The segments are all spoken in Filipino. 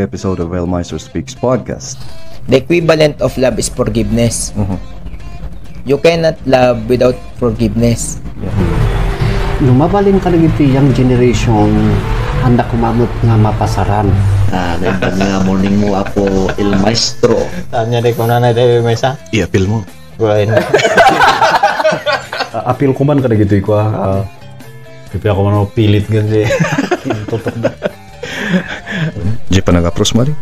episode of El Maestro Speaks podcast. The equivalent of love is forgiveness. You cannot love without forgiveness. Lumabalin ka na ito yung generation handa kumamot nga mapasaran. Naiban nga morning mo ako El Maestro. Tanya deh kung nanay tayo may isa. I-appeal mo. Gulain. Apil ko man ka na ito ko. Pipi ako man pilit ganun tutok na. Di pa nag-approach mo rin?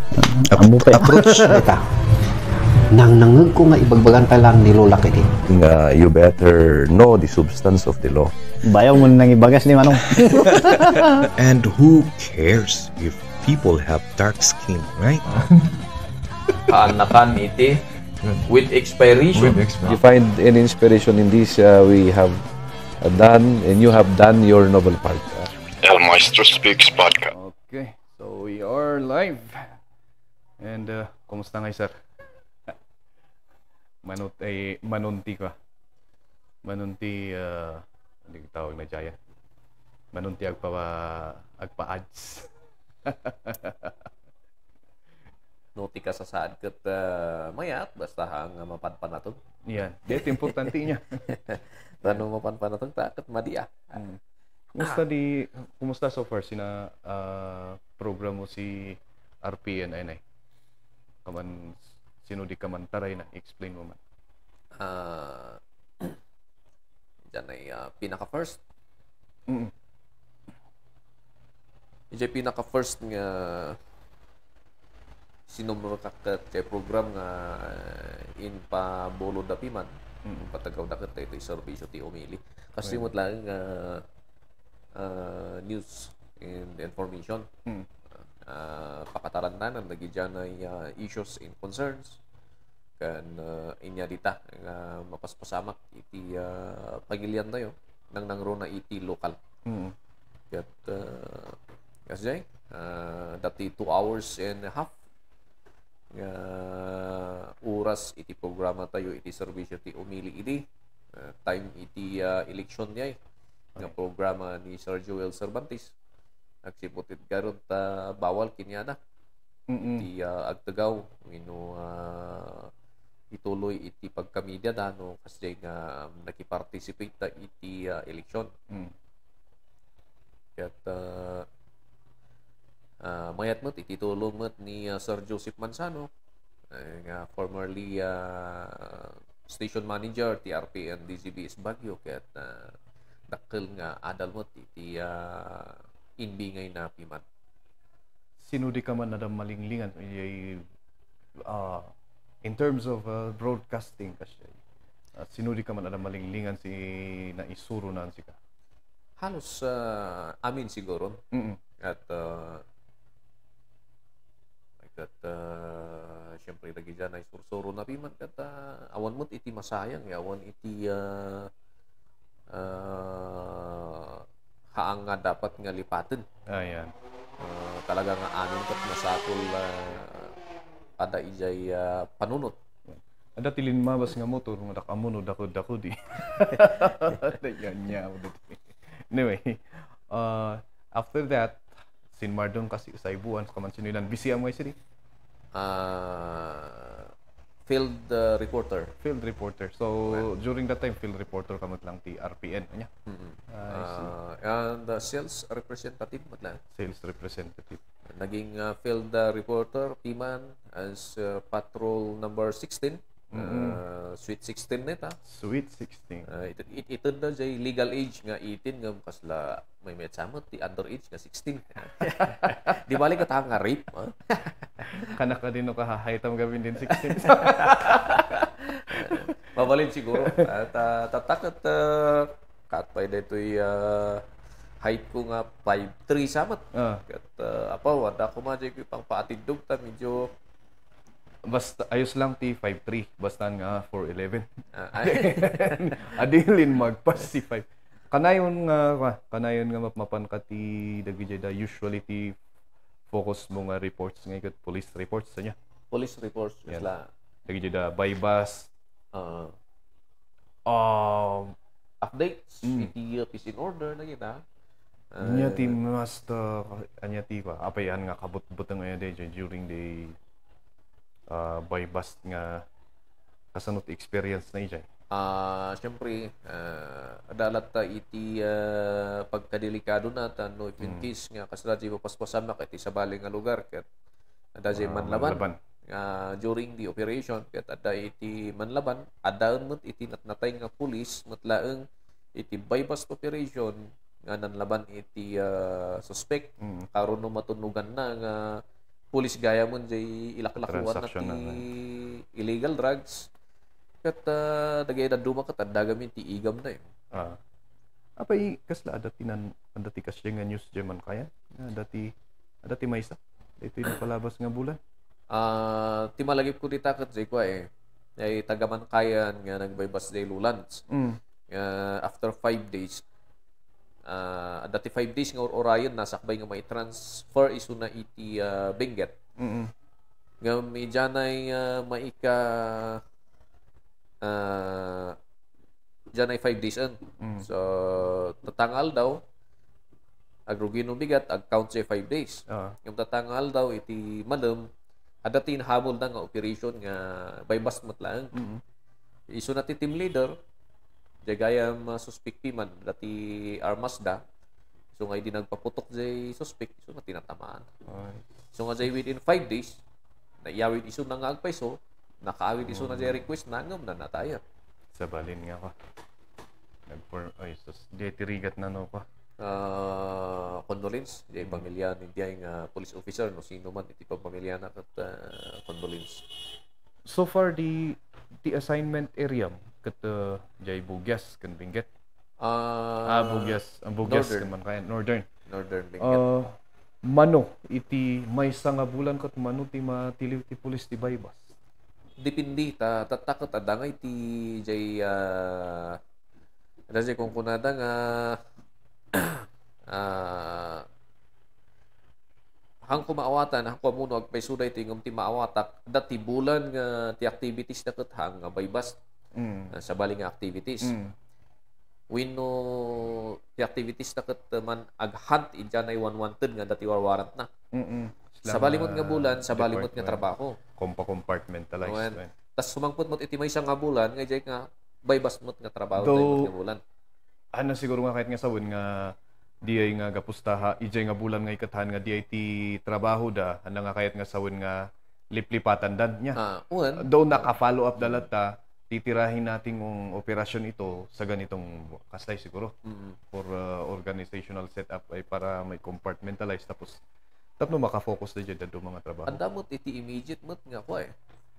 Approach? Nang nangag ko nga ibagbagan pa lang ni Lola kiti. You better know the substance of the law. Bayaw mo nang ibagas ni Manong. And who cares if people have dark skin, right? Kaanakan iti with expiration. You find an inspiration in this we have done, and you have done your noble part. El Maestro Speaks podcast. Okay, so we are live. And kumusta nga sir? Manunti ka. Manunti hindi ko tawag na Jaya. Manunti agpa-ads. Noti ka sa saan kat mayat basta hang mapanpan nato. Yan, dito importante niya. Tano mapanpan nato takot madia. Kumusta so far sina program mo si RPN ay kaman sino di ka man taray na explain mo man. Diyan ay pinaka-first. Diyan pinaka-first nga sinumro kakat kay program nga in pa bolo dapiman. Patagaw dakat ito serbisyo ti umili. Kasi mo lang news and information. Pakataran na lagi dyan ay issues and concerns kan inya dita nga mapaspasamak iti pagilian tayo nang nangro na iti lokal. Kat kasi dati 2 hours and a half nga oras iti programa tayo iti serbisyo ti umili iti time iti election niya nga programa ni Sir Joel Cervantes nagsiputit karon ta bawal kinyana iti agtagaw wino ituloy iti pagkamedya dano kasi nga nakiparticipate ta iti election. Kat mayat mo iti tulong mo ni Sir Joseph Manzano nga formerly station manager ti RPN DZBS Baguio kat dakkel nga adal mo iti inbingay na piman. Sino di ka man nadam malinglingan in terms of broadcasting kasi sino di ka man nadam malinglingan si na isuro na si ka? Halos amin siguro. At siyempre lagi dyan ay sursuro na piman kat awan mo iti masayang awan iti haang nga dapat nga lipaten. Ayan. Talaga nga amin kat masakol kada ijay panunot. Ada tilin mabas nga motor nga dakamunod dako di. Yan niya. Anyway, after that sinmardon kasi sa ibuan kaman sinilan busy ang mga field reporter. So during that time field reporter kamot lang ti RPN nya. And sales representative matla. Sales representative. Naging field reporter timan as patrol number 16. Sweet 16 neta. Sweet 16. Ito na jay legal age nga 18 nga kasla may metsamot ti underage nga 16. Di bali ka nga rape, ha? Kana ka din no kahahaytam gawin din 16. Mabalin siguro. At tatakot katpay dito'y height ko nga 5'3 samat. At wala ko madya ko pang paatindog ta medyo basta ayos lang ti 5'3 basta nga 4'11. Adilin magpas si 5. Kanayon nga mapan ka ti dagiti da usually ti focus mo nga reports nga ikat police reports sa niya. Police reports sila. Dagiti da bypass updates iti peace in order na kita Anya ti mas anya ti pa apayan nga kabut-butang aya day during the by bus nga kasanot experience na ijay. Siyempre, adalat ta iti pagkadelikado natan no if in case nga kasradji mapaspasamak iti sa bali nga lugar ket ada jay manlaban during the operation ket ada iti manlaban adaon met iti natnatay nga pulis met laeng iti bypass operation nga nanlaban iti suspect karon no matunugan na nga pulis gaya mon jay ilaklakuan na ti illegal drugs ket dagay daduma ket dagamin ti igam na Apay kasla adati kasya nga news jay man kaya adati maysa ito yung palabas nga bulan. Ti malagip ko dita ket jay kwa ay tagaman kayan nga nagbaybas day lulans. After 5 days dati 5 days nga orayon nasakbay nga may transfer isu na iti Benguet. Nga medyanay maika dyanay 5 days so tatangal daw agrugino bigat ag count sa 5 days. Yung tatangal daw iti madam adatin habol na nga operation nga baybas matlang. Isu na ti team leader jagayam suspekti man dati Armasda so nga di nagpaputok jay suspect isu na tinatamaan. So nga jay within 5 days naiyawid isu na nga agpaiso nakaawid isu na jay request nangam na nataya. Sa balin nga ko. Tirigat na no ko. Condolence jay pamilya ni diyay nga police officer no sino man iti pamilya na kat condolence. So far the assignment area ket jay Bugyas ken Benguet. Bugyas, ang Bugyas man kaya Northern Benguet. Mano iti maysa nga bulan ket mano ti matiliw ti pulis ti baybas. Depindi tatakot adangay ti jay jay kung kunada nga hang kumaawatan hang kumamuno agpaisuday tingom ti maawatak dati bulan nga ti activities na ket hang nga baybas sa bali nga activities. Wenno ti activities na ket man aghunt idyanay wanted nga dati warrant na. Sa balimot nga bulan, sa balimot nga trabaho. Compartmentalized. Tas sumangpot mo iti may nga bulan, nga jay nga baybas mot nga trabaho tayo nga bulan. Ano siguro nga kahit nga sawon nga di ay nga gapustaha, ijay nga bulan nga ikatahan nga di ay ti trabaho da, ano nga kahit nga sawon nga liplipatan dan niya. Though naka-follow up dalat ta, titirahin natin yung operasyon ito sa ganitong kaslay siguro. For organizational setup ay para may compartmentalize tapos maka-focus na dyan do mga trabaho. Anda mo't iti immediate mo't nga ko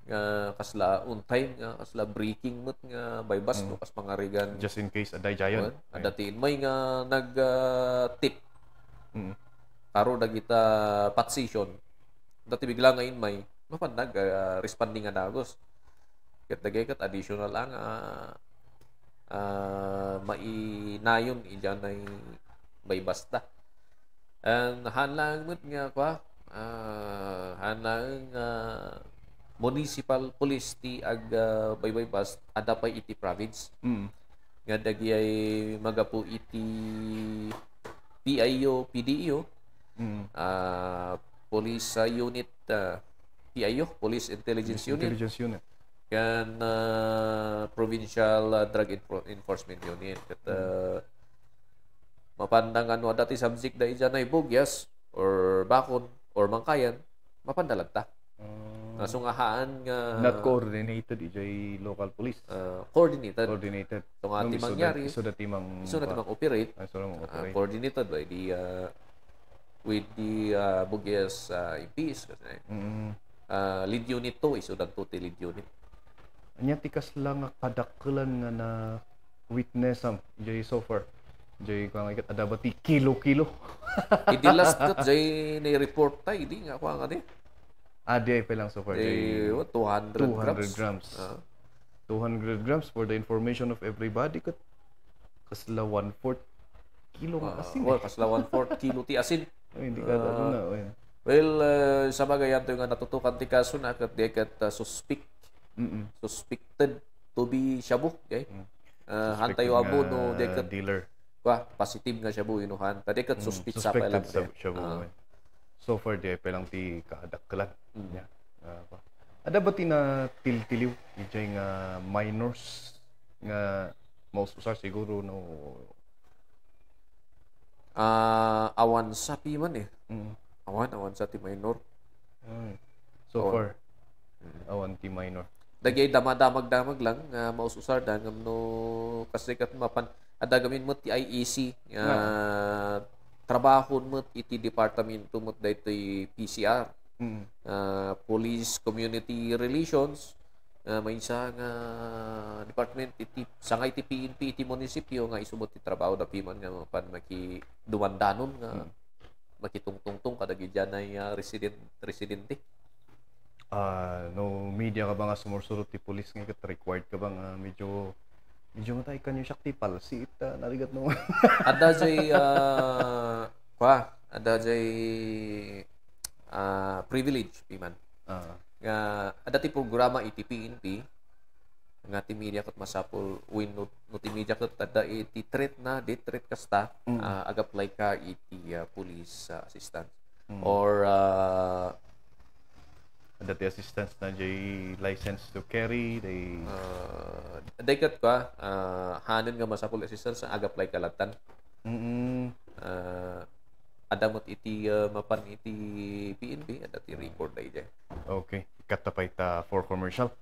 nga kasla on time nga kasla breaking mo't nga baybas no kas pangarigan just in case aday jayon. Adatiin may nga nag tip. Karo dagita position. Dati bigla ngayon may mapandag responding nga dagos. Ket dagay ket additional ang mainayon idyanay baybas ta. Hanlang mo't nga kwa hanlang municipal police ti ag baybas adapay iti province nga dagay magapu iti PIO PDEO police unit PIO Police Intelligence Unit kan provincial drug enforcement unit ket mapandang ano dati subject da ijanay Bugyas or Bakod or Mangkayan mapandalag ta. So nga haan nga not coordinated ijay local police. Coordinated. So nga ti mangyari iso dati mang operate. Coordinated by the with the Bugyas MPs kasi. Lead unit to iso dagto ti lead unit. Anya tikas lang kadakkelan nga na witness am ijay so far. Jay kung ikat ada ba ti kilo-kilo. Idi last cut jay ni-report ta idi nga kwa nga di. Di ay pa lang so far. Jay 200 grams. 200 grams for the information of everybody kat kasla 1/4 kilo nga asin. Kasla 1/4 kilo ti asin. Hindi ka ano na. Well, sa bagay yan nga natutukan ti kaso na kat di kat suspected to be shabu. Okay? Hantayo abo no dekat dealer. positive nga siya bu inuhan. Tadi kat suspitsa pa lang. Suspected siya po. So far, di ay palang ti kaadaklan. Yeah. Ada ba ti na tiltiliw? Ijay nga minors nga maususar siguro no awan sa piman eh. Awan sa ti minor. So far, awan ti minor. Dagay damag lang nga maususar dangam no kasi kat mapan ada gamin mo ti IEC trabaho mo iti departamento mo daytoy PCR. Police Community Relations may isa nga department iti sangay ti PNP iti munisipyo nga isumot ti trabaho da piman nga pan maki dumandanon nga makitungtungtong kadagi diyan ay residente. No media ka ba nga sumursurot ti police nga required ka ba nga medyo matay kanyo siya ti palsi ita narigat no. Ada jay privilege piman. Nga ada ti programa iti PNP nga ti media ket masapul win no ti media ket ada iti threat na death threat kasta ag-apply ka iti police assistance or ada ti assistance na jay license to carry day kat ka hanen nga masapul assistance ag-apply kalatan. Ada mot iti mapan iti PNP ada ti record day dyan. Okay, katapay ta for commercial.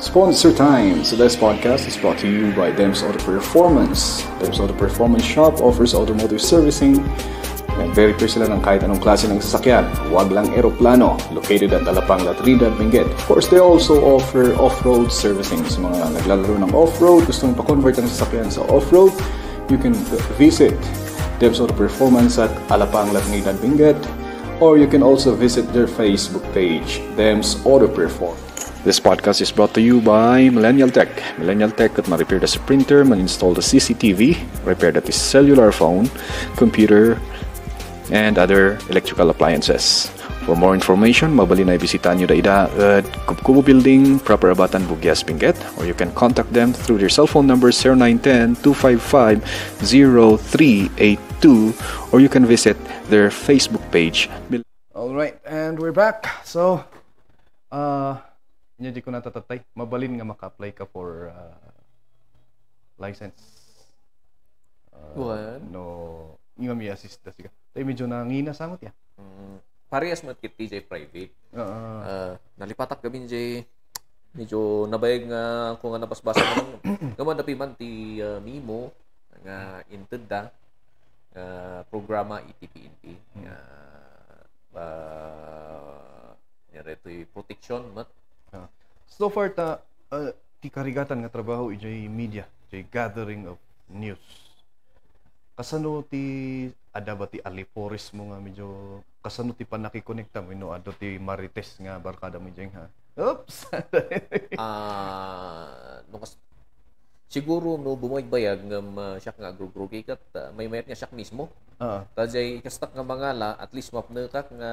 Sponsor time. So this podcast is brought to you by Dems Auto Performance. Dems Auto Performance Shop offers automotive servicing. Verify sila ng kahit anong klase ng sasakyan. Huwag lang eroplano. Located at Alapang, Trinidad, Benguet. Of course, they also offer off-road servicing. Sa mga naglalaro ng off-road, gusto mong pa-convert ang sasakyan sa off-road, you can visit Dems Auto Performance at Alapang, Trinidad, Benguet. Or you can also visit their Facebook page, Dems Auto Perform. This podcast is brought to you by Millennial Tech. Millennial Tech at ma-repair the printer, man-install the CCTV, repair the cellular phone, computer, and other electrical appliances. For more information, mabali na ibisita nyo da at Kubkubo Building, Proper Abatan, Bugyas, Benguet, or you can contact them through their cell phone number 0910-255-0382, or you can visit their Facebook page. Alright, and we're back. So, hindi ko natatatay. Mabalin nga maka-apply ka for license. What? No, nga may assist na siya. Tayo medyo nangina samot ya. Parehas mo kit TJ private. Nalipatak kami jay medyo nabayag nga kung nga napasbasa mo naman dapi man ti Mimo nga inted da programa ITPNP ito'y protection mat. So far ti karigatan nga trabaho ijay media, ijay gathering of news. Kasano ti ada ba ti Alipores mo nga medyo kasano ti panakikonekta mo no ado ti Marites nga barkada mo ijay ha. Oops. Siguro no bumaybayag nga siya nga agrugrugi kat may mayat nga siya mismo. Tajay kastak nga mangala at least mapne ka nga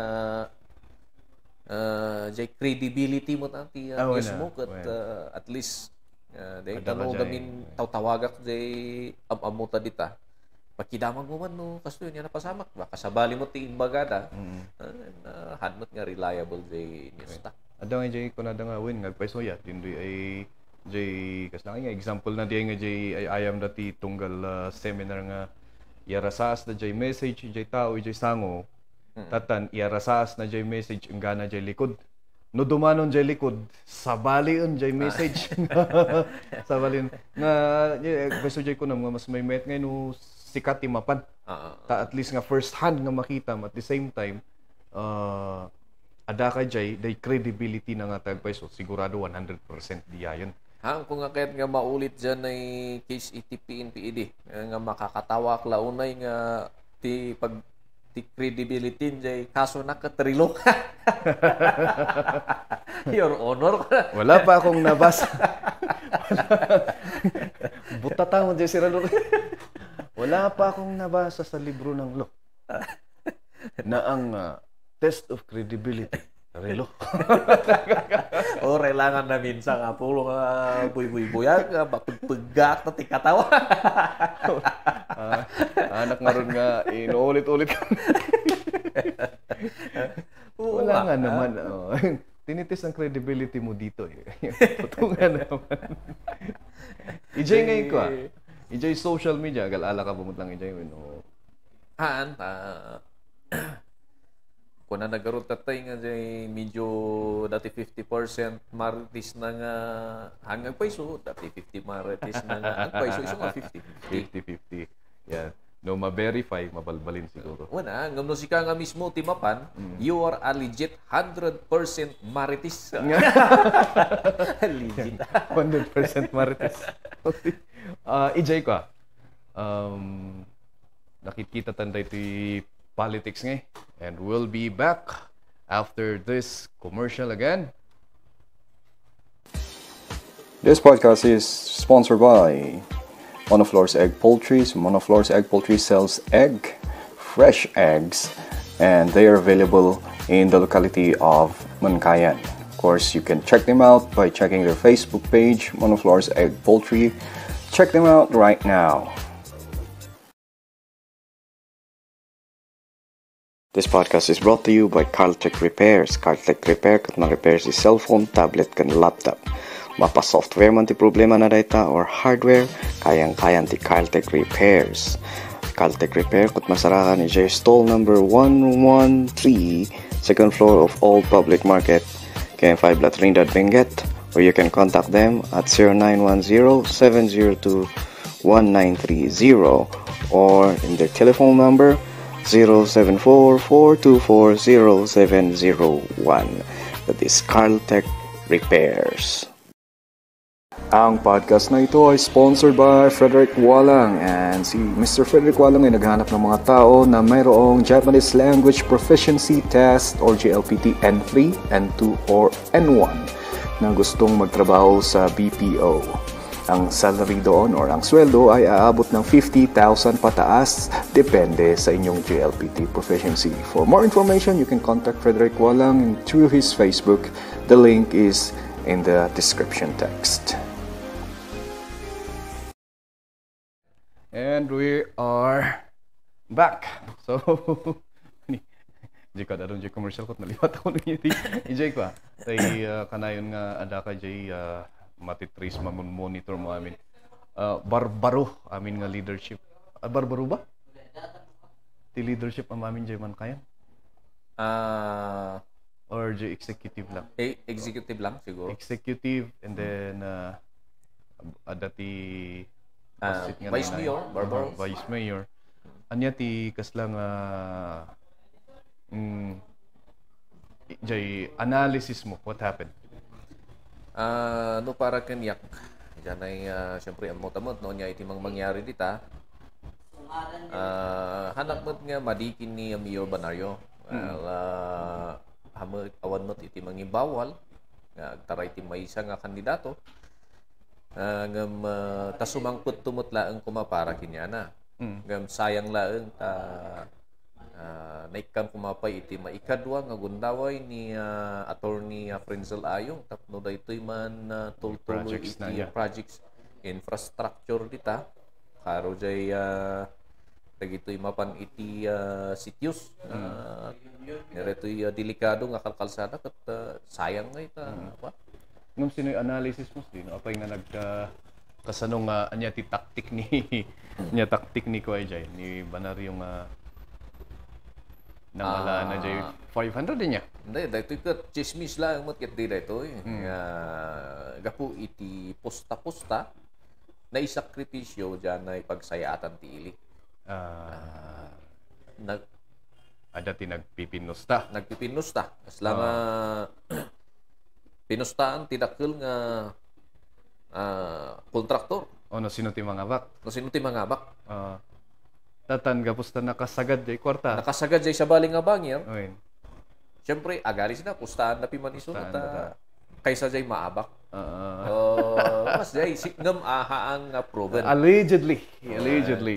jay credibility mo ti mismo kat at least day tano gamin tawtawagak jay amuta dita. Pakidamag mo man no kasto yun napasamak ba kasabali mo ti imbagada. Hadmot nga reliable jay nista. Ada nga jay kunada nga win nga paisoya dindoy ay jay kas nga example na diay nga jay ay ayam dati tunggal seminar nga iarasas na jay message jay tao jay sango tatan iarasas na jay message ang gana jay likod no dumanon jay likod sabalion jay message sabalin nga paiso jay kunam nga mas may met ngay no sikat ti mapan ta at least nga first hand nga makita at the same time ada ka jay day credibility na nga tagpaiso sigurado 100% diayon. Kung nga kahit nga maulit dyan ay case PNPED nga makakatawa klaunay nga ti credibility jay kaso na katrilo. Your Honor. Wala pa akong nabasa. Butata mo jay siralo. Wala pa akong nabasa sa libro ng law na ang test of credibility Relo. Oh, relangan na minsan nga pulo nga buy-buy-buyag, nga pagpagak na tikatawa. Anak nga ron nga, inuulit-ulit ka. Wala nga naman. Tinitis ang credibility mo dito eh. Totoo nga naman. Ijay ngayon ko Ijay social media, galala ka bumut lang Ijay. Kung na nagaroon tatay nga dyan, medyo dati 50% marites na nga hanggang paiso, dati 50 marites na nga hanggang paiso, iso nga 50. 50-50. Yeah. No, ma-verify, mabalbalin siguro. Wala, hanggang no si ka nga mismo timapan, you are a legit 100% marites. Legit. 100% marites. Ijay ko nakikita tanday iti politics nga and we'll be back after this commercial again. This podcast is sponsored by Monoflore's Egg Poultry. So Monoflore's Egg Poultry sells fresh eggs, and they are available in the locality of Mankayan. Of course, you can check them out by checking their Facebook page, Monoflore's Egg Poultry. Check them out right now. This podcast is brought to you by Carltech Repairs. Carltech Repair kat ma-repair si cellphone, tablet, kan laptop. Mapa software man ti problema na data or hardware, kayang-kayan ti Carltech Repairs. Carltech Repair kat masarakan ni J stall number 113, second floor of Old Public Market, KM5 La Trinidad, Benguet, or you can contact them at 0910-702-1930 or in their telephone number 074-424-0701. That is Carltech Repairs. Ang podcast na ito ay sponsored by Frederick Walang, and si Mr. Frederick Walang ay naghanap ng mga tao na mayroong Japanese Language Proficiency Test or JLPT N3, N2, or N1 na gustong magtrabaho sa BPO. Ang salary doon or ang sweldo ay aabot ng 50,000 pataas, depende sa inyong JLPT proficiency. For more information, you can contact Frederick Walang through his Facebook. The link is in the description text. And we are back. So, jika daron jay commercial ko naliwat ako ni Jay ko. Tay kanayon nga ada ka jay matitris monitor mo amin. Barbaro amin nga leadership. Barbaro ba? Ti leadership am amin jay man kayan? Or jay executive lang? Executive lang siguro. Executive, and then ada ti Vice Mayor, Barbaro. Vice Mayor. Anya ti kaslang jay analysis mo, what happened? No para kanyak. Diyan ay siyempre ang motamot no niya iti mangyari dita. Hanap mo nga madikin ni Mayor Banario. Awan mo iti mangimbawal nga taray ti maysa nga kandidato. Ngam tasumangkot tumot laeng kumapara kinyana. Ngam sayang laeng naikam kumapay iti maikadwa nga gundaway ni attorney Frenzel Ayong tapno daytoy man tultuloy iti projects infrastructure dita karo jay dagitoy mapan iti sitios niretoy delikado nga kalkalsada ket sayang nga ita Ngam sinoy analysis mo sino apay nga kasanong anya ti taktik ni ko ay jay ni Banario nga nangala na jay 500 din niya. Hindi, daytoy ket chismis lang mo ket di daytoy. Gapu iti posta-posta na isakripisyo diyan ay pagsayatan ti ili. Ada ti nagpipinusta. Kasla nga pinustaan ti dakkel nga kontraktor. No sino ti mangabak? Tatan gapusta nakasagad jay kwarta. Nakasagad jay sa baling nga bangir. Oy. Siyempre agaris na pustaan na piman isunod kaysa jay maabak. Mas jay ngam aha ang proven. Allegedly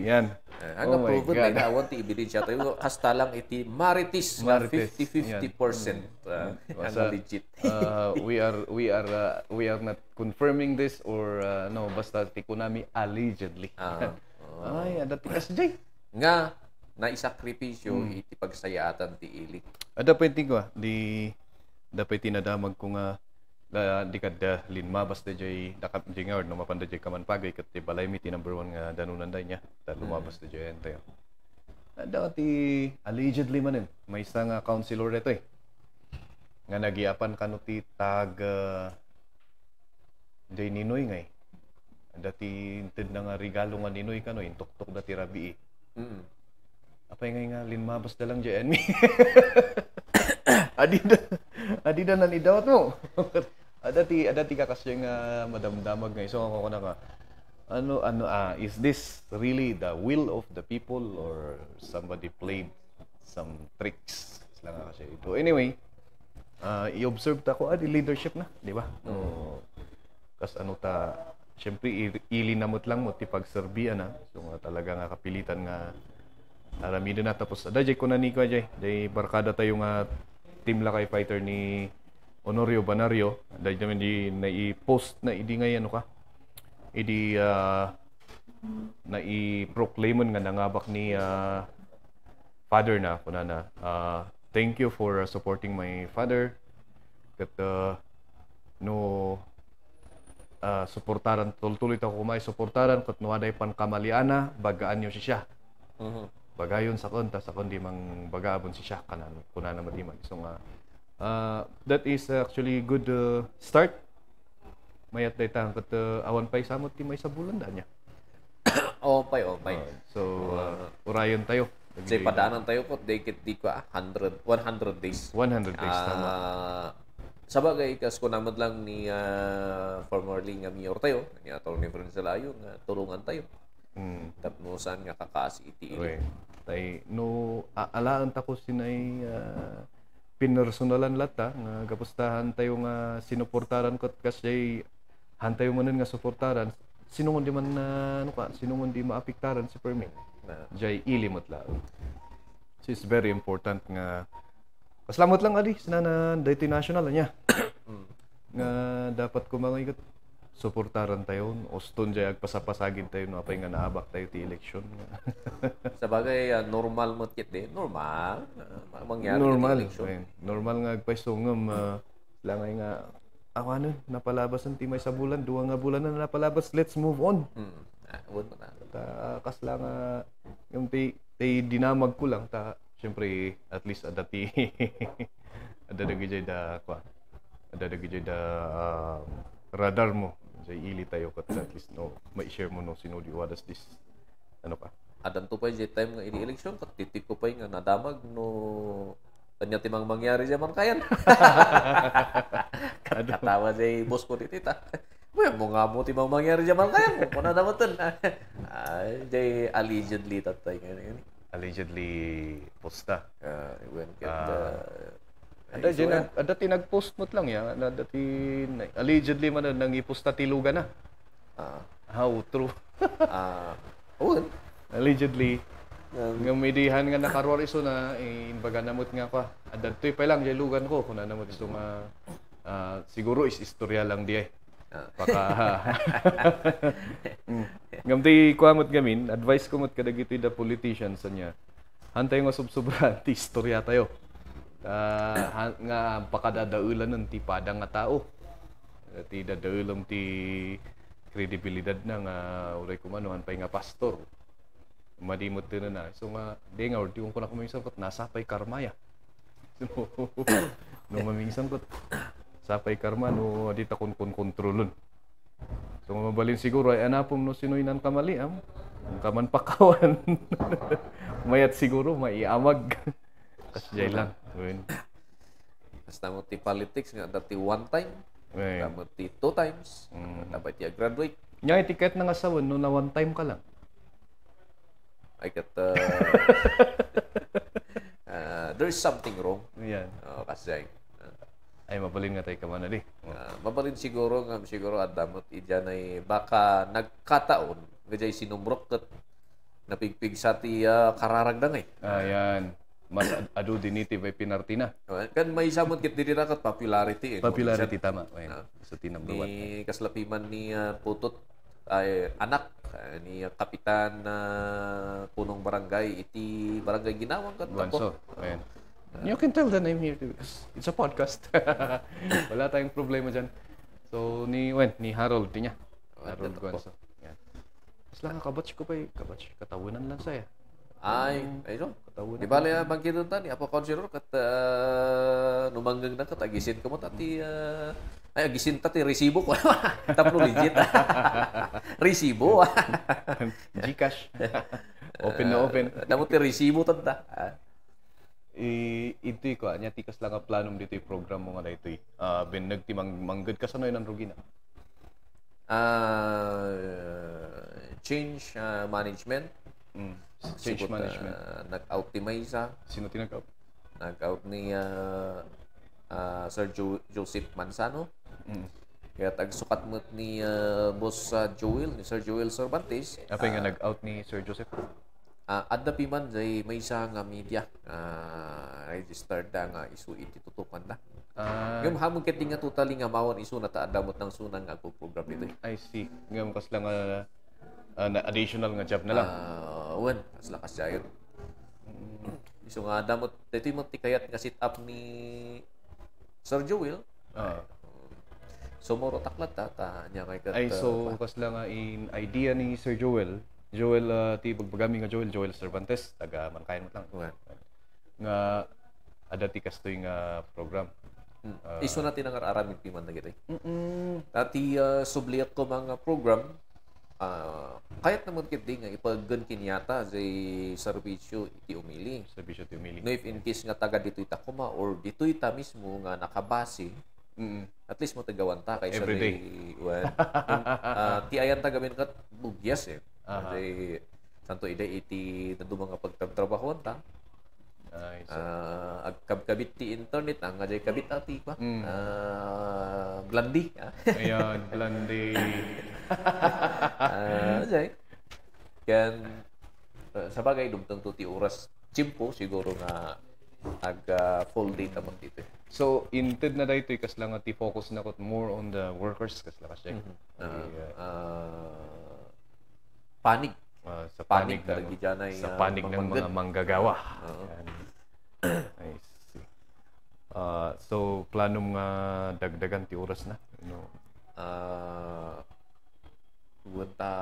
yan. Ang Oh my proven God. na awan ti ebidensya tayo hasta lang iti maritis nga Marites. 50-50% ang Basta, legit. we are not confirming this or no, basta ti kunami allegedly. Ay, ada ti kasjay. Nga naisakripisyo iti pagsayaatan ti ili. Ada pa ko di dapat tinadamag ko nga di kada linma basta jay dakap jingard no mapanda jay kaman pagay ket ti balay mi ti number 1 nga danunan day niya ta lumabas ti jay entayo. Ada ti allegedly manen may isa nga counselor reto nga nagiapan kanu ti tag jay Ninoy ngay. Ada ti inted na nga regalo nga Ninoy kano intuktok da ti rabii. Apay ngay nga linmabas da lang jay mi. Adida na ni dawat mo. Ada ti kakasya nga madamdamag nga iso ako na ka. Is this really the will of the people or somebody played some tricks? Lang kasi ito. Anyway, i-observe ta ko di leadership na, di ba? Kas syempre ilinamot lang mo ti pagserbian na. So nga talaga nga kapilitan nga aramidin na tapos ada jay kunani ko jay barkada tayo nga team lakay fighter ni Honorio Banario dahil naman di nai-post na idi ngay nai-proclaim nga nangabak ni father na kunana thank you for supporting my father kat suportaran tuloy ta ko may suportaran kat nuwaday pankamaliana bagaan niyo siya bagayon sa kon di mang bagaabon si siya kunana madiman so nga that is actually good start mayat day tang kat awan pay samot ti may sa bulan da niya Opay. urayon tayo Say padaanan tayo ko di ko 100 days. 100 days tama. Sabagay kas ko naman lang ni formerly nga mayor tayo, ni Atty. Francelayo nga tulungan tayo. Tapnosan nga kakaas iti. Tay no alaan ta ko sinay pinersonalan lata nga kapustahan tayo nga sinuportaran ko kasi hantayo man nga suportaran sinungon di man sinungon di maapektaran si Permin jay ilimot lang. So it's very important nga kaslamot lang adi sinanan daytoy national niya nga dapat ko mga ikat suportaran tayo oston jay agpasapasagin tayo no apay nga naabak tayo ti election. Sabagay normal mo kit normal mangyari normal election. Normal nga agpaisungam langay nga awanon napalabas ang timay sa bulan 2 nga bulan na napalabas let's move on. Kasla nga yung ti dinamag ko lang ta syempre at least adati adadagay da radar mo jay ili tayo kat at least no mai-share mo no sinudi what is this ano ka adan to pa jay time nga ini election kat titik ko pa nga nadamag no tanya timang mangyari jaman kayan. Katawa jay boss ko ditita. Well, mo nga mo timang mangyari jaman kayan mo kuna damoten. Jay allegedly tatay nga allegedly posta. When get ada tinag-post mo lang ya allegedly man nang iposta tilugan na. How true? Allegedly nga medihan nga nakarwariso na imbaga namot nga ka adtoy pa lang jay lugan ko kuna namot iso nga siguro is istorya lang di baka ngamti kuamot gamin advice ko mot kadagiti da politicians niya hantay nga subsobra ti istorya tayo nga pakadadaulan ng ti padang nga tao ti dadaulam ti kredibilidad na nga uray kumanuhan pay nga pastor madimot din na so nga di nga or di ko na kuminsan kot nasapay karma ya no maminsan kot sapay karma no di ta kun kontrolon so mabalin siguro ay anapom no sinoy nan kamali kaman pakawan mayat siguro maiamag kasjay lang basta mo ti politics nga dati 1 time mo ti 2 times dapat ti graduate nya etiket na nga sawon no na 1 time ka lang I get there's something wrong. Yan. Kasi ay mabalin nga tayo kamana di. Mabalin siguro adamot idyan ay baka nagkataon gajay sinumbrok ket napigpig sa ti kararagdang eh. Ayan. Mas adu diniti by pinartina. Kan may samot kit diri na kat popularity eh. Popularity tama. Ayan. Isa ti number one. Ni kaslapiman ni Putot ay anak ni kapitan na punong barangay iti barangay Ginawang kat Guanso. Ayan. You can tell the name here because it's a podcast. Wala tayong problema dyan. So, ni Harold, di niya. Harold Guanso. Yan. Mas lang, kabatch ko pa eh. Kabatch, katawanan lang saya. Ay, ayun. Katawanan. Di bali bangkitan ta ni Apo Consider kat numanggang na kat agisin ko mo tati ay agisin tati resibo ko. Tapno legit. Resibo. Gcash. Open na open. Damo ti resibo tanda. Ito ko, anya tikas lang ang planom dito yung program mo nga na ito eh. Nagtimang manggad ka sa noy ng Rugina. Change management. Change management. Nag-optimize Sino tinag-out? Nag-out ni Sir Joseph Manzano. Kaya tagsukat mo ni Boss Joel, ni Sir Joel Cervantes. Apa yung nag-out ni Sir Joseph? Adda piman jay may isa nga media registered da nga isu iti tutukan da. Ngam hamon kiti nga totally nga mawon isu na taadamot ng sunang nga program dito. I see. Ngam kas lang na additional nga job na lang. Wen, as lakas jayon. Isu nga damot dito mo tikayat nga sit up ni Sir Joel. Sumoro taklat ta nya kay kat. Ay so kas lang in idea ni Sir Joel ti pagbagami nga Joel Cervantes taga Mankayan mo lang. Nga ada ti kastoy nga program. Isu natin ang aramin piman na gitoy. Tati subliat ko mga program kahit naman kiti nga ipaggan kinyata jay serbisyo iti umili. Serbisyo ti umili. No if in case nga taga dito'y Takuma or dito'y ta mismo nga nakabase, at least mo tagawanta kaysa everyday. Ti ayan tagamin kat bugyas eh. Kasi santo ida iti nando mga pagtrabahoan ta. Agkabit ti internet ang ajay kabit ati pa. Glandi. Ayan, glandi. Ajay. Kan sa bagay dumtang to ti oras chimpo siguro nga full data mo dito. So inted na daytoy kas lang ti focus na kot more on the workers kas lang kasi. Panig. Sa panig lagi dyan ay sa panig ng mga manggagawa. I see. So planong dagdagan ti oras na. Wanta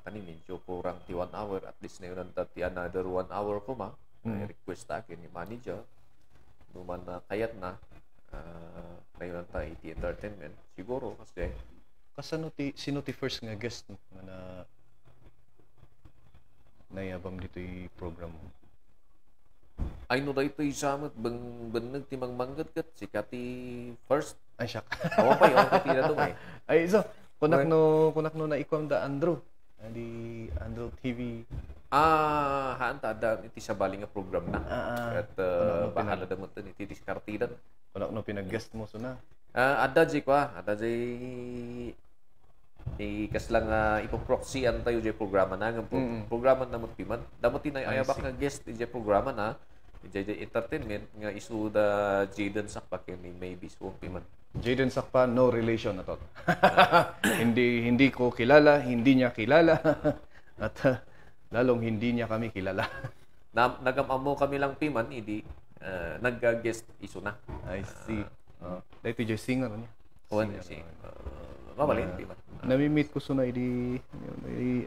tani medyo kurang ti 1 hour at least na yun ti another 1 hour ko ma. Request akin ni manager numan na kayat na ngayon ta iti entertainment siguro kasi kasano sino ti first nga guest nga na nayabam dito yung program mo? Ay no dito isamot beneg ti mangmanggad kat si Kati first. Ay siya. Awa pa yung katira to may. Ay so kunak no na ikwam da Andrew. Di Andrew TV. Haanta da iti sa bali nga program na. At bahala da mo iti diskartidan. Kunak no pinag-guest mo so na. Adda kas lang ipoproxy tayo jay programa na ng programa na mo piman. Damo tinayabak nga guest jay programa na jay entertainment nga isu da Jaden Sakpa ni maybe so piman. Jaden Sakpa no relation at all. hindi ko kilala, hindi niya kilala. At lalong hindi niya kami kilala. Nagam-amo kami lang piman hindi nag-guest isu na. I see. Dito jay singer niya. Mabalin piman. Nami-meet ko so na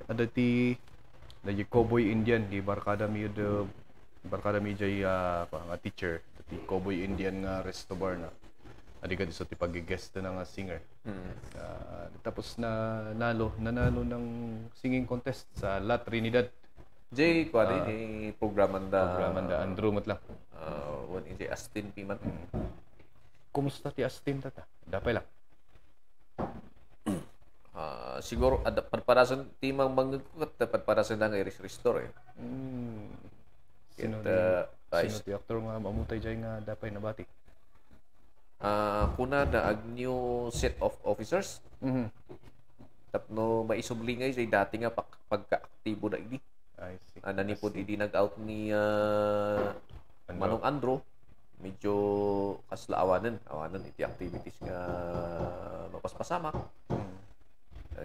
adati na Cowboy Indian di barkada mi jay nga teacher ti Cowboy Indian nga resto bar na adi ka so ti pag-guest na nga singer. Tapos nanalo ng singing contest sa La Trinidad. Jay kwadi ni programan da Andrew mat lang. One jay Astin piman. Kumusta ti Astin tata? Dapay lang. Siguro padpadasan timang manggag ko at padpadasan lang ay restore eh. Sino ti actor nga mamutay jay nga dapay nabati? Kuna da ag new set of officers. Tapno maisublingay jay dati nga pagka-aktibo da ini. I see. Nanipod idi nag-out ni Manong Andro. Medyo kaslaawanan iti activities nga mapaspasamak.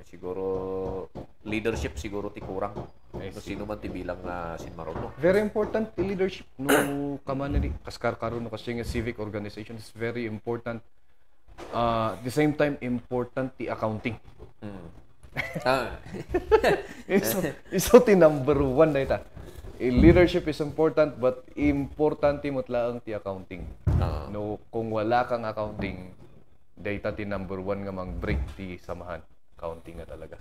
Siguro leadership siguro ti kurang. Kung sino man ti bilang sinmaron no. Very important ti leadership no kamanali kaskar karon no kasi nga civic organization is very important. The same time important ti accounting. Iso ti number one na ita. Leadership is important but importante mo lang ti accounting. No, kung wala kang accounting, data ti number one nga mag-break ti samahan. Accounting nga talaga.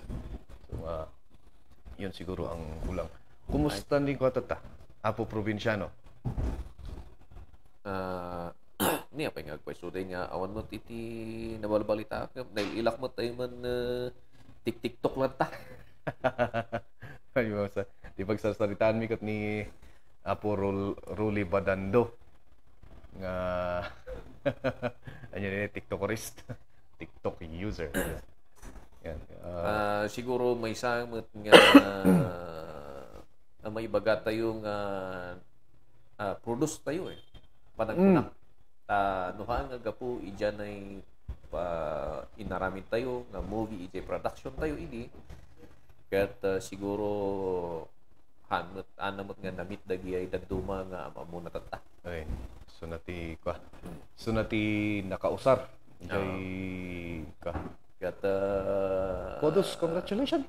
So, yun siguro ang kulang. Kumusta ni ko tata? Apo probinsyano? Ni apa nga pwesto day nga awan mo titi nabalbalita dahil ilak mo tayo man tik-tiktok lang ta. Ayun sa di pagsasalitaan mi kat ni Apo Ruli Badando nga anyo ni TikTokerist, TikTok user. Yan. Siguro may samot nga may baga tayo nga produce tayo panagkunak. Nuhaan nga gapo iyan ay inaramid tayo nga movie ijay production tayo ini. Kat siguro anamot nga namit dagi ay daduma nga amuna tata. Okay. So nati nakausar. Jay ka. Kat Kodos, congratulations.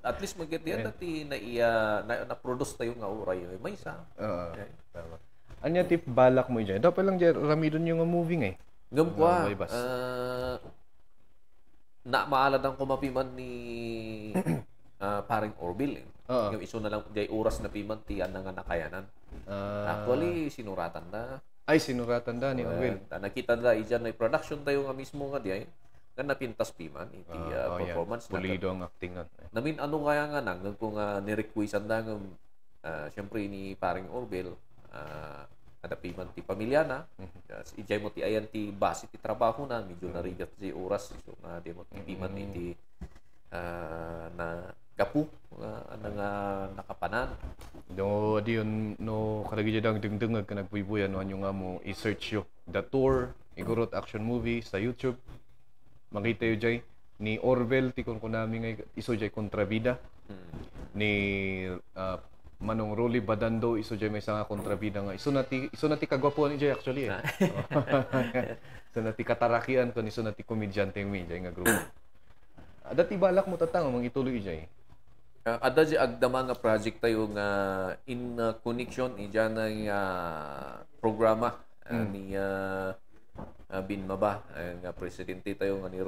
at least magetian dati na produce tayo nga uray may isa. Tama. Anya tip balak mo diyan. Dapat lang diyan ramidon yung movie nga Ngam kwa. Na maaladan ko mapiman ni paring Orville. Yung iso na lang jay oras na piman ti nga nakayanan. Actually sinuratan na. Ay sinuratan da ni Orville. Nakita na iyan na production tayo nga mismo nga diay. Nga napintas piman iti performance na. Pulido ang acting na. Namin ano kaya nga nang kung ni-requestan da ng syempre ni paring Orville ada piman ti pamilya na. Ijay mo ti ayan ti base ti trabaho na medyo na rigat ti oras so na di mo ti piman iti na gapu nga nakapanan. No di yun no kadagi jadang dengdengag ka nagbuy-buyan no anyo nga mo i-search yo The Tour Igorot Action Movie sa YouTube. Makita yo jay ni Orville ti kun kunami nga iso jay kontrabida ni Manong Ruli Badando iso jay may nga kontrabida nga iso nati kagwapuan ni jay actually so nati katarakian kun iso nati komedyante mi jay nga grupo. Dati balak mo tatang mang ituloy jay. Ada jay agdama nga project tayo nga in connection iyan nga programa ni Binmaba nga presidente tayo nga ni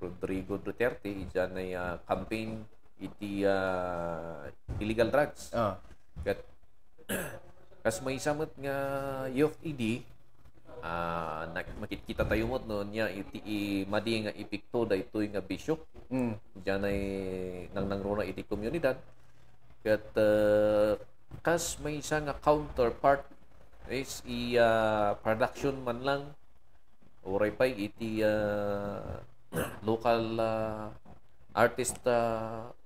Rodrigo Duterte iyan ay campaign iti illegal drugs. Kas may samot nga youth ED makikita tayo mo no niya iti madi nga epekto daytoy nga bisyo. Diyan ay nangruna iti komunidad. Kat kas may isa nga counterpart is production man lang oray pa iti local artist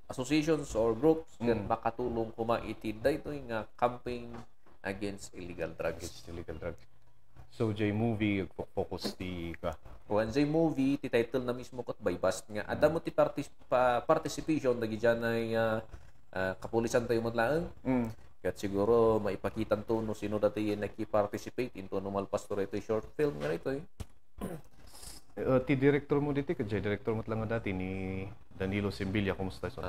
associations or groups that makatulong kumaiti daytoy nga campaign against illegal drugs. So J movie focus ti ka. When J movie ti title na mismo kat by bust nga ada mo ti participation dagi diyan ay kapulisan tayo matlaan. Kat siguro maipakitan to no sino dati naki-participate into normal pastorete short film nga ito ti director mo dito kay director mo lang dati ni Danilo Simbilla kumusta so?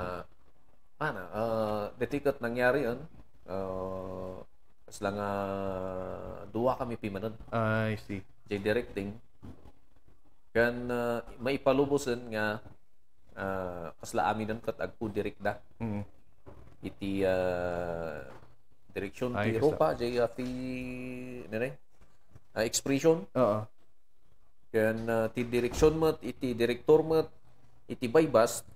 Detikat nangyari yon. As lang duwa kami pimanon. I see. Jay directing. Kan maipalubosan nga kasla aminan kat agpu direct da. Iti direction ti Europa jay expression. Kan ti direction mo iti director mo iti baybas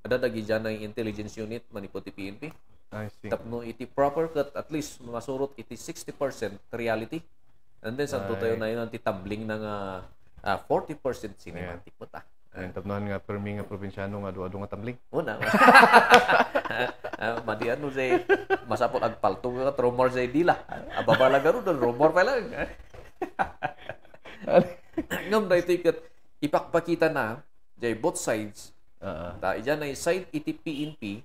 ada dagi diyan ang intelligence unit manipot ti PNP. I see. Tapno iti proper cut at least masurot iti 60% reality. And then santo tayo na yun ti tumbling ng 40% cinematic mo ta. Ang tabnahan nga permi nga probinsyano nga adu-adu nga tambling. Una. Madian no say masapot ag palto ka rumor say dila. Ababala garo do rumor pa lang. Ngam dai tiket ipakpakita na jay both sides. Ta iyan ay side iti PNP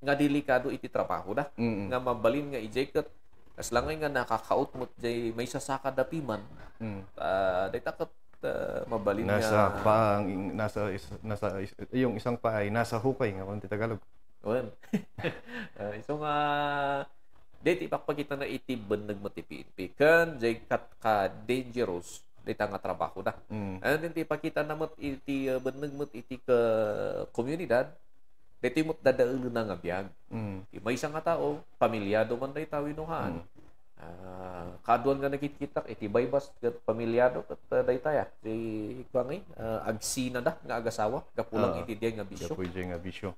nga delikado iti trabaho da. Nga mabalin nga ijay ket as langay nga nakakaut mo jay may sasaka dapiman. Dai taket mabalin nasa nga paang yung isang pa ay nasa hukay nga kung Tagalog. Wen. So nga dito ipakpakita na iti beneg mati PNP kan jay kat ka dangerous dito nga trabaho da. Ano din ipakita na mat iti beneg mat iti ka komunidad dito mo dadaelo na nga biag. May isang nga tao pamilyado man day tawinuhan. Kaduan nga nakikita iti baybas ket pamilyado ket daytaya di bangay agsina da nga agasawa kapulang iti diay nga bisyo. Kapoy diay nga bisyo.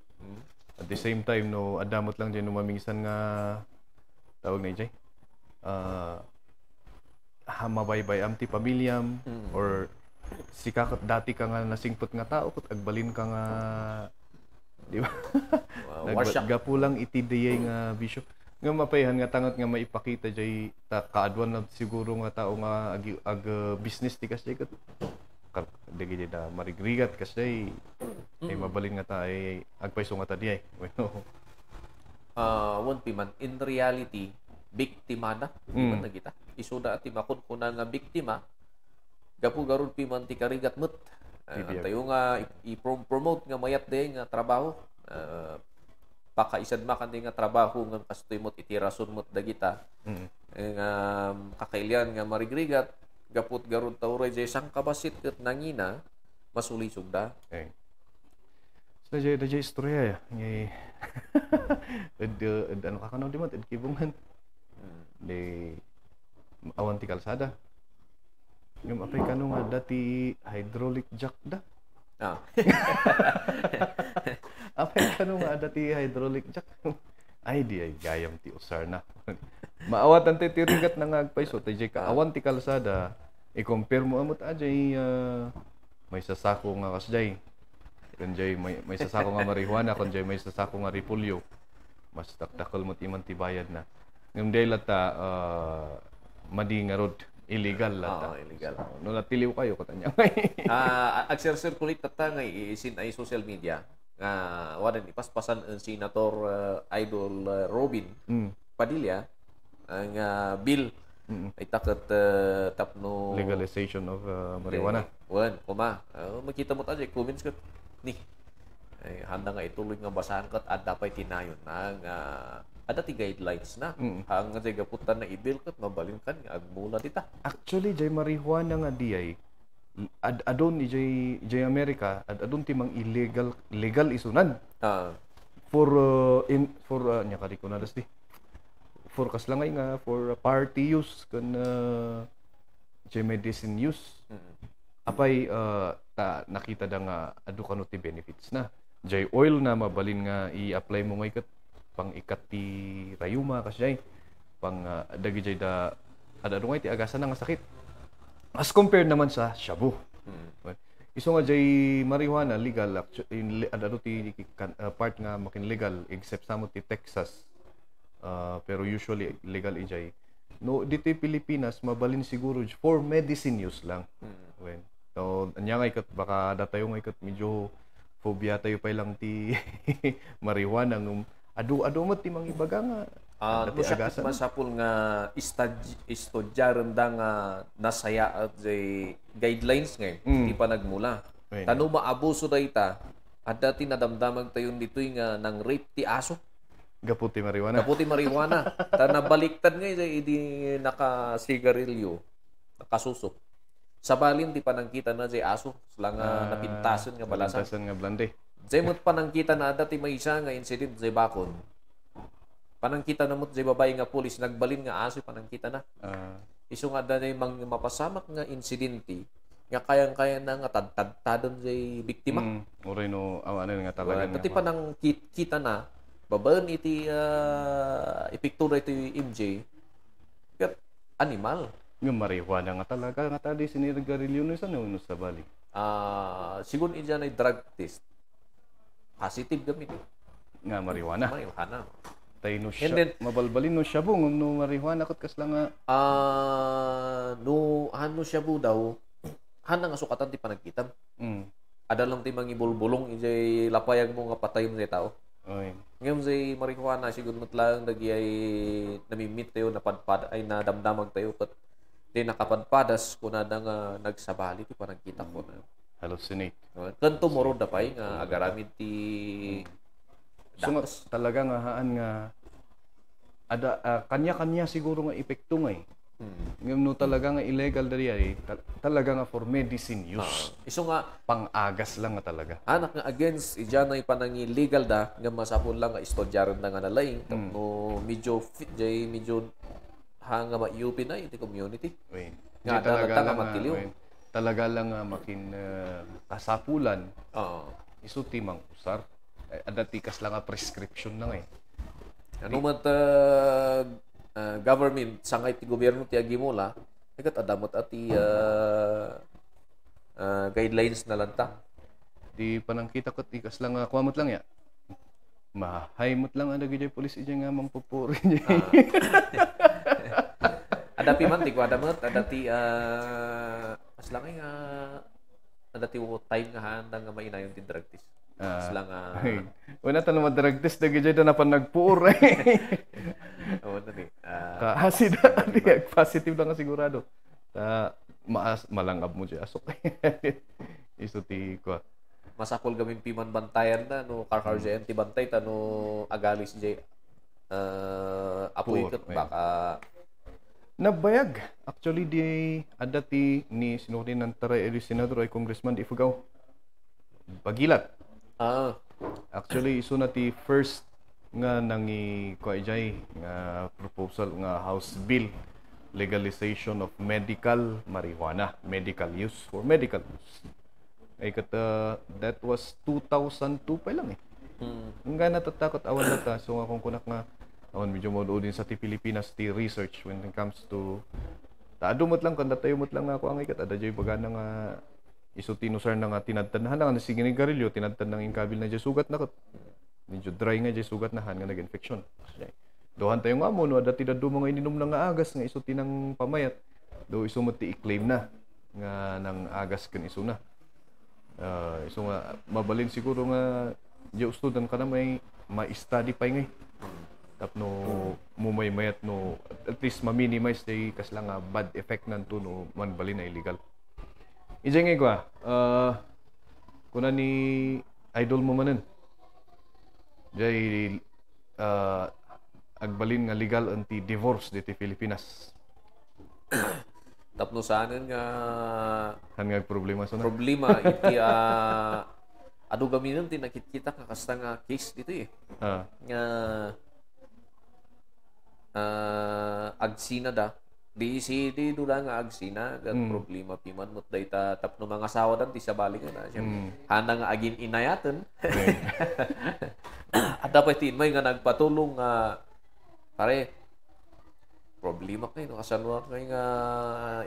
At the same time no adamot lang diay no maminsan nga tawag na diay. Mabaybay amti pamilyam or sikakat dati ka nga nasingpot nga tao ket agbalin ka nga di ba? Gapulang iti diay nga bisyo. Nga mapayhan nga tangat nga maipakita jay kaadwan na siguro nga tao nga ag business ti kasay ket digi da marigrigat kasay ay mabalin nga ta ay agpayso nga ta diay. Bueno. One piman in reality biktima na man na kita. Isuda ati makon kuna nga biktima gapu garud piman ti karigat met. Tayo nga i-promote nga mayat day nga trabaho. Pakaisad makan nga trabaho nga kastoy mot iti rason mot dagita nga kakailian nga marigrigat gaput garud tawray jay sang kabasit ket nangina masulisog da. Okay. So jay istorya ngay ano ka kanaw di mo kibungan. Di awan ti kalsada. Yung apay kano nga dati hydraulic jack da. Apay kano nga dati hydraulic jack. Ay di ay gayam ti usar na. Maawat ang titirigat na nga agpayso tay ka awan ti kalsada i-compare mo amot ajay may sasako nga kasjay. Kunjay may sasako nga marijuana kunjay may sasako nga repolyo. Mas taktakol mo ti man ti bayad na. Ngem day lata madi nga road illegal lata. Illegal. No natiliw kayo katanya. Ag-circulate tata nga isin ay social media nga wadan ipaspasan ang senator idol Robin Padilla ang bill ay taket tapno legalization of marijuana. Wan kuma makita mo ta comments ket ni ay handa nga ituloy nga basahan ket adda pay tinayon nang ada ti guidelines na. Ang nga gaputan na i-bill ket mabalin kan nga agmula dita. Actually jay marijuana nga diay adon ni jay America adon ti mang legal isunan. For nya kadi ko na das di. For kaslangay nga for party use kan jay medicine use. Apay nakita da nga adu kano ti benefits na. Jay oil na mabalin nga i-apply mo ngay ket pang ikat ti rayuma kasjay pang dagi jay da ada dungay ti agasan nga sakit as compared naman sa shabu. Iso nga jay marijuana legal actually ada ti part nga makin legal except sa mo ti Texas pero usually legal ijay no dito Pilipinas mabalin siguro for medicine use lang. So anya nga ikat baka datayo nga ikat medyo phobia tayo pa lang ti marijuana adu mo ti mang ibaga nga masapul nga istudyaran da nga nasaya at guidelines nga di pa nagmula. Tano maabuso dayta adda ti nadamdamag tayon ditoy nga nang rape ti aso. Gaputi marijuana. Ta nabaliktad nga idi naka-sigarilyo, nakasusok. Sa balin di pa nangkita na aso lang napintasan nga balasan. Napintasan nga blande. Zay mo't panangkita na dati may isa nga incident zay bakon. Panangkita na mo't zay babae nga pulis nagbalin nga aso panangkita na. Isu nga danay mang mapasamak nga insidente nga kayang-kaya na nga tadtadon zay biktima. Uray no ano nga talaga nga. Dati panang kita na babaen iti epektura iti MJ. Kat animal. Nga marijuana nga talaga nga tadi sinirgarilyo no sa bali. sigun ija na drug test, positive gamit. Nga marijuana. Marijuana. Tayo no And siya, then, mabalbalin no siya bung, no marijuana kat kasla nga. no, ano siya bu daw, hana nga sukatan ti panagkitam. Ada lang ti mangibulbulong, ijay lapayag mo nga patay mo sa tao. Oy. Ngayon say marijuana, sigun mo't lang nagi ay namimit tayo, napadpad, ay nadamdamag tayo, kat di nakapadpadas, kunada nga nagsabali, ti panagkita ko na. Hallucinate. Kanto mo ron dapay, nga agaramid ti So nga, talaga nga haan nga ada kanya-kanya siguro nga epekto nga eh. Ngayon no talaga nga illegal dali ay talaga nga for medicine use. Iso nga Pang-agas lang nga talaga. anak nga against ijanay panangi legal da nga masapon lang nga istudyaran da nga nalaing no medyo fit jay medyo hanga ma-UP na iti community. Oy. Nga talaga lang matiliw. Talaga lang nga makin kasapulan. Oo. Isu timang usar. Ada tikas lang nga prescription lang eh. Ano man government sangay ti gobyerno ti agimola ikat adamot ati guidelines na lanta. Di panangkita ko tikas lang nga kuamot lang ya. Mahaymot lang ada gid police ija nga mangpupuri niya. Adapi man ti kuada met adati mas lang nga adati time nga handa nga mainayon ti drug test. Mas lang Wala ta naman drug test na gid na pan nagpuur eh. Oo na ni. Ka-acid di positive lang nga sigurado. Malangab mo siya asok. Isu ti ko. Masapol gamin piman bantayan na no car ti bantay ta no agalis jay apoy ket baka nabayag. Actually di adati ni sinurin ng taray senador ay congressman di Ifugao. Pagilat. Actually isu na ti first nga nangi kuajay nga proposal nga House bill legalization of medical marijuana, medical use for medical use. Ay kata that was 2002 pa lang eh. Nga natatakot awan na ta so nga kung kunak nga awan medyo mo din sa ti Pilipinas ti research when it comes to taadumot lang kanda tayo mot lang ako ang ikat ada jay bagana nga isu tinusar na nga tinadtanahan nga sige ni garilyo tinadtan nang inkabil na jay sugat na kat medyo dry nga jay sugat nahan nga nag-infection. Dohan tayo nga mo no dati dadto mga ininom na nga agas nga isu tinang pamayat do isu mo ti i-claim na nga nang agas ken isu na. Isu nga mabalin siguro nga jay student ka na may ma-study pa ngay. Tapno mumay mayat no at least ma-minimize day kas lang nga bad effect nanto no man balin na illegal. Ijay ko kuna ni idol mo manen. Jay agbalin nga legal anti-divorce dito Pilipinas. tapno saanen nga Han nga problema so na. problema iti adu gaminon ti nakikita ka kasta nga case dito eh. Nga agsina da di dula nga agsina gat problema piman mot dayta tapno mga asawa dan ti sabali nga na siya handa nga agin inayaten at dapat ti may nga nagpatulong nga pare problema kay no kasanwa kay nga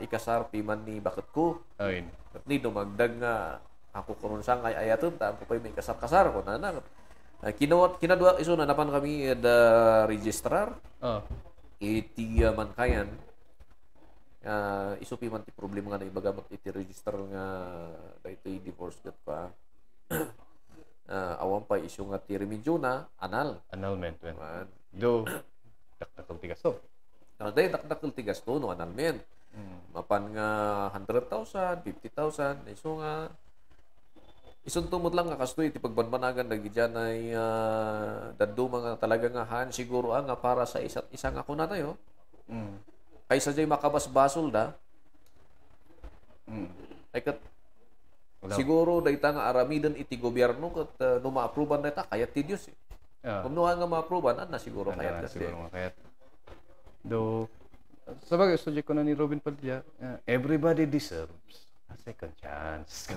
ikasar piman ni bakit ko Ayun. at ni dumagdag nga ako karon sang ay ayaton ta ako pay may kasar ko na kinadua iso na napan kami the registrar iti mankayan isupi man ti problema nga na ibagamat iti register nga daytoy divorce ket pa awan pa isu nga ti remedyo na Annulment when. Do dakdakol tigas to. Day dakdakol tigas to no annulment. Mapan nga 100,000, 50,000 isu nga isun tumod lang nga kastoy iti pagbanbanagan dagiti ay daddo mga talaga nga han siguro nga para sa isa't isa nga kuna tayo. Kaysa jay makabasbasol da. Ay kat siguro dayta nga aramidan iti gobyerno kat no ma-approvean dayta kayat ti Dios eh. Kung no nga ma-approvean na siguro kayat kat. Siguro nga kayat. Do sabagay suggest ko na ni Robin Padilla, everybody deserves a second chance.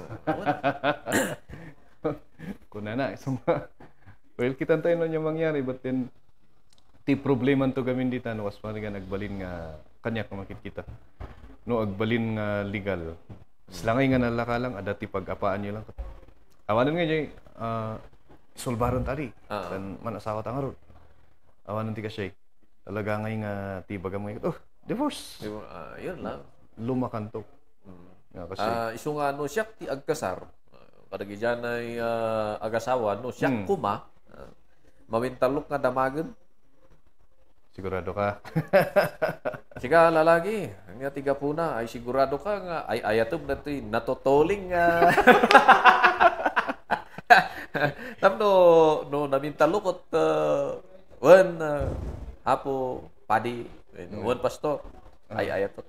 Kuna na so well kita tayo no yung mangyari but then ti problema to gamin dita no was nga nagbalin nga kanya kung makikita no agbalin nga legal Selangay nga nalakalang, adati pag-apaan nyo lang. Awanan nga dyan, isulbaran tadi. Dan manasawa tangarod. Awanan ti kasya. Talaga ngay nga tibagam ngay, divorce. Yun lang. Lumakanto. Nga kasi, Iso nga no, siyak ti agkasar. Kadagi dyan ay agasawa, no, siyak kuma. Mawintalok nga damagan. sigurado ka. Sika lalaki, nga tiga puna, ay sigurado ka nga, ay ayatob na ito, natotoling nga. Tapno, no, namintalukot, hapo, padi, wan pastor, ay ayatot.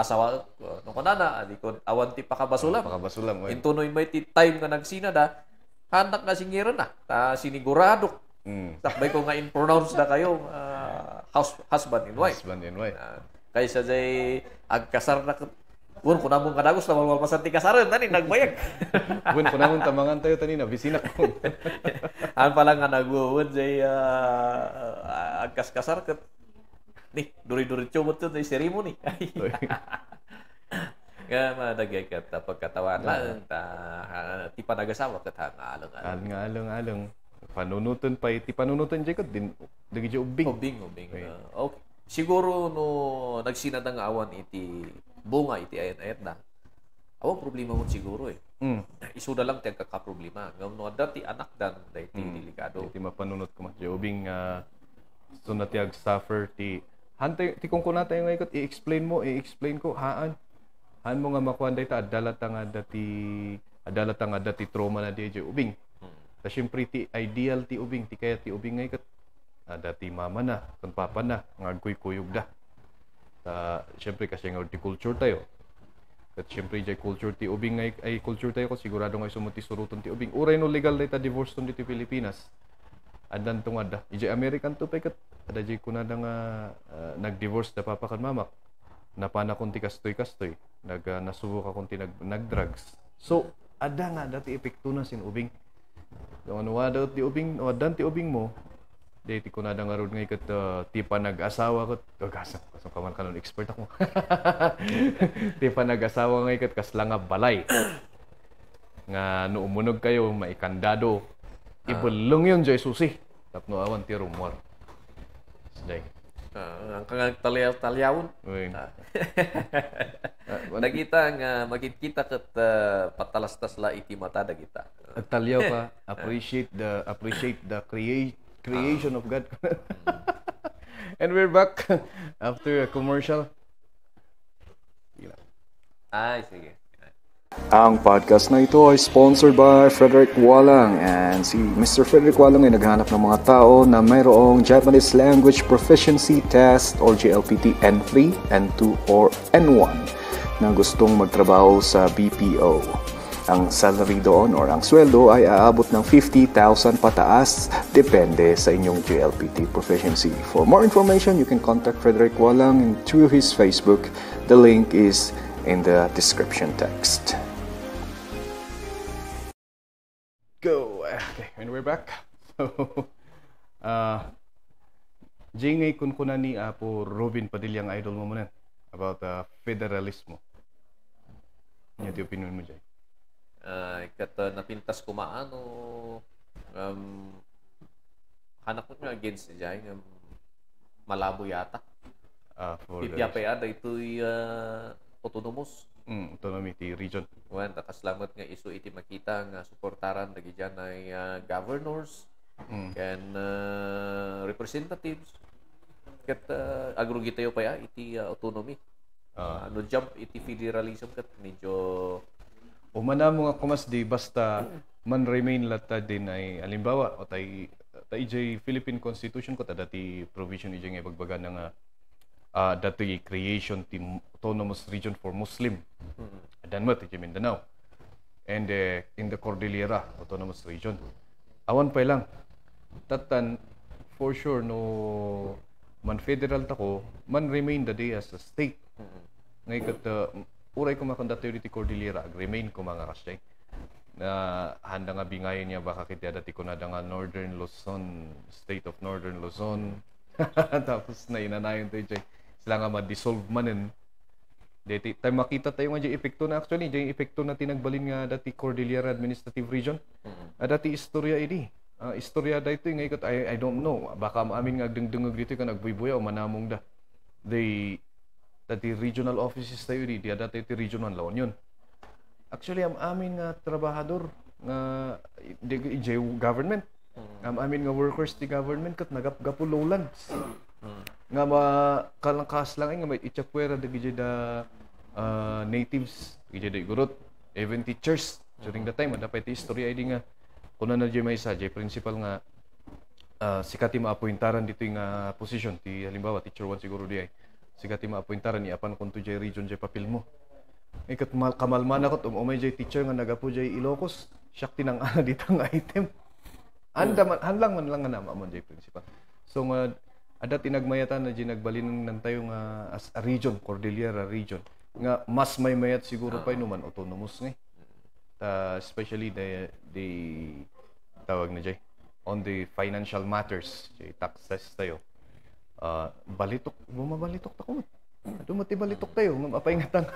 Asawa, no kanana, di ko awanti pakabasulam. Pakabasulam. Intunoy may time nga nagsinada, hanak nga singiran na, ta siniguradok. Sakbay ko nga in-pronounce na kayo husband and wife. Husband and wife. Kaysa jay agkasar na kun kunamong kadagos na malwalpasan ti kasaran tani nagbayag. Kun kunamong tamangan tayo tani na bisina ko. An pala nga nagwud jay agkas-kasar ket ni duri-duri chumot to jay ceremony. Nga madagay ket pagkatawan lang ti panagasawa ket hangalong. Along. Panunutan pa iti panunutan jay ket din dagi ubing. Ubing. Okay. Siguro no nagsinada nga awan iti bunga iti ayat-ayat na. Awan problema mo siguro eh. Isuda lang ti agkakaproblema. Ngam no dati anak dan dayti delikado. Iti mapanunot ko jay ubing so na ti ag-suffer ti hantay ti kung kunata yung ikot i-explain ko haan mo nga makuan dayta adala nga dati trauma na di jay ubing. Ta syempre ti ideal ti ubing ti kaya ti ubing ngay kat dati mama na kan papa na ngagkuy-kuyog da. Ta syempre kasi nga ti culture tayo. Kat syempre jay culture ti ubing ngay ay culture tayo ko sigurado ngay sumuti suruton ti ubing. Uray no legal dayta divorce ton diti Pilipinas. Adan tong ada. Ijay American to pay kat ada jay kunada nga nag-divorce da papa kan mama. Napana kun ti kastoy. Nasubo ka kun ti nag-drugs. So ada nga dati epekto na sin ubing. Yung ano daw ti ubing, wadan ti ubing mo, di ti kunada nga rod ngay kat ti pa nag-asawa kat, kasang kaman kanon expert ako. Ti pa nag-asawa ngay kat kasla nga balay. Nga no umunog kayo, maikandado. Ibulong yun, jay susi. Tapno awan ti rumor. Jay. Ang kangang talyawon. Nagita nga magkita ket patalastas la iti mata dagita. Talyaw ka, appreciate the creation of God. And we're back after a commercial. Ay, sige. Ang podcast na ito ay sponsored by Frederick Walang, and si Mr. Frederick Walang ay naghanap ng mga tao na mayroong Japanese Language Proficiency Test or JLPT N3, N2, or N1 na gustong magtrabaho sa BPO. Ang salary doon or ang sweldo ay aabot ng 50,000 pataas, depende sa inyong JLPT proficiency. For more information, you can contact Frederick Walang through his Facebook. The link is in the description text. Go! Okay, and we're back. So, Jingay kun ni Apo Robin Padilla ang idol mo muna about federalismo. Ano yung opinion mo, Jay? Napintas ko maano hanak ko nga against Jay malabo yata. Pipiyapay ada ito'y autonomous. Autonomy ti region. Wan, takasalamat nga iso iti makita nga suportaran dagi dyan ay governors and representatives. Kat agrugi tayo pa iti autonomy. No jump iti federalism kat medyo umana mo nga kumas di basta man remain lata din ay alimbawa o tay ijay Philippine Constitution ko dati provision ijay nga bagbaga nga dati creation ti autonomous region for Muslim. Dan mo ti Mindanao. And in the Cordillera autonomous region. Awan pa lang. Tatan for sure no man federal tako man remain the day as a state. Ngay kat uray ko makanda tayo diti Cordillera remain ko mga kasay na handa nga bingayin niya baka kita dati ko na nga Northern Luzon, state of Northern Luzon. Tapos na inanayon tayo sila nga ma-dissolve manin Dati tayo makita tayo nga dyan epekto na actually, dyan epekto na tinagbalin nga dati Cordillera Administrative Region. Dati istorya ini. Istorya da ito nga ikot, I don't know. Baka maamin nga dengdengag dito ka nagbuybuya o manamong da. Dati regional offices tayo di dati ito regional laon yun. Actually, ang amin nga trabahador nga di government. Ang amin nga workers di government kat nagapgapo lowlands. Nga kalangkas lang nga may itsakwera dagi da natives gid da gurot even teachers during the time dapat istorya ID nga kuno na jay may isa jay principal nga sikati maapointaran dito nga position ti halimbawa teacher 1 siguro di ay sikati maapointaran ni apan kun to jay region jay papel mo ikat kamalman ako umay jay teacher nga nagapo jay Ilocos siyak tinang ana dito nga item hanlang man lang nga nama mo jay principal so nga ada tinagmayatan na ginagbalin ng tayo nga as a region, Cordillera region. Nga mas may mayat siguro pa inuman autonomous nga. Especially the tawag na jay on the financial matters, jay taxes tayo. Bumabalitok ta ko. Dumati balitok tayo ng apay nga tang.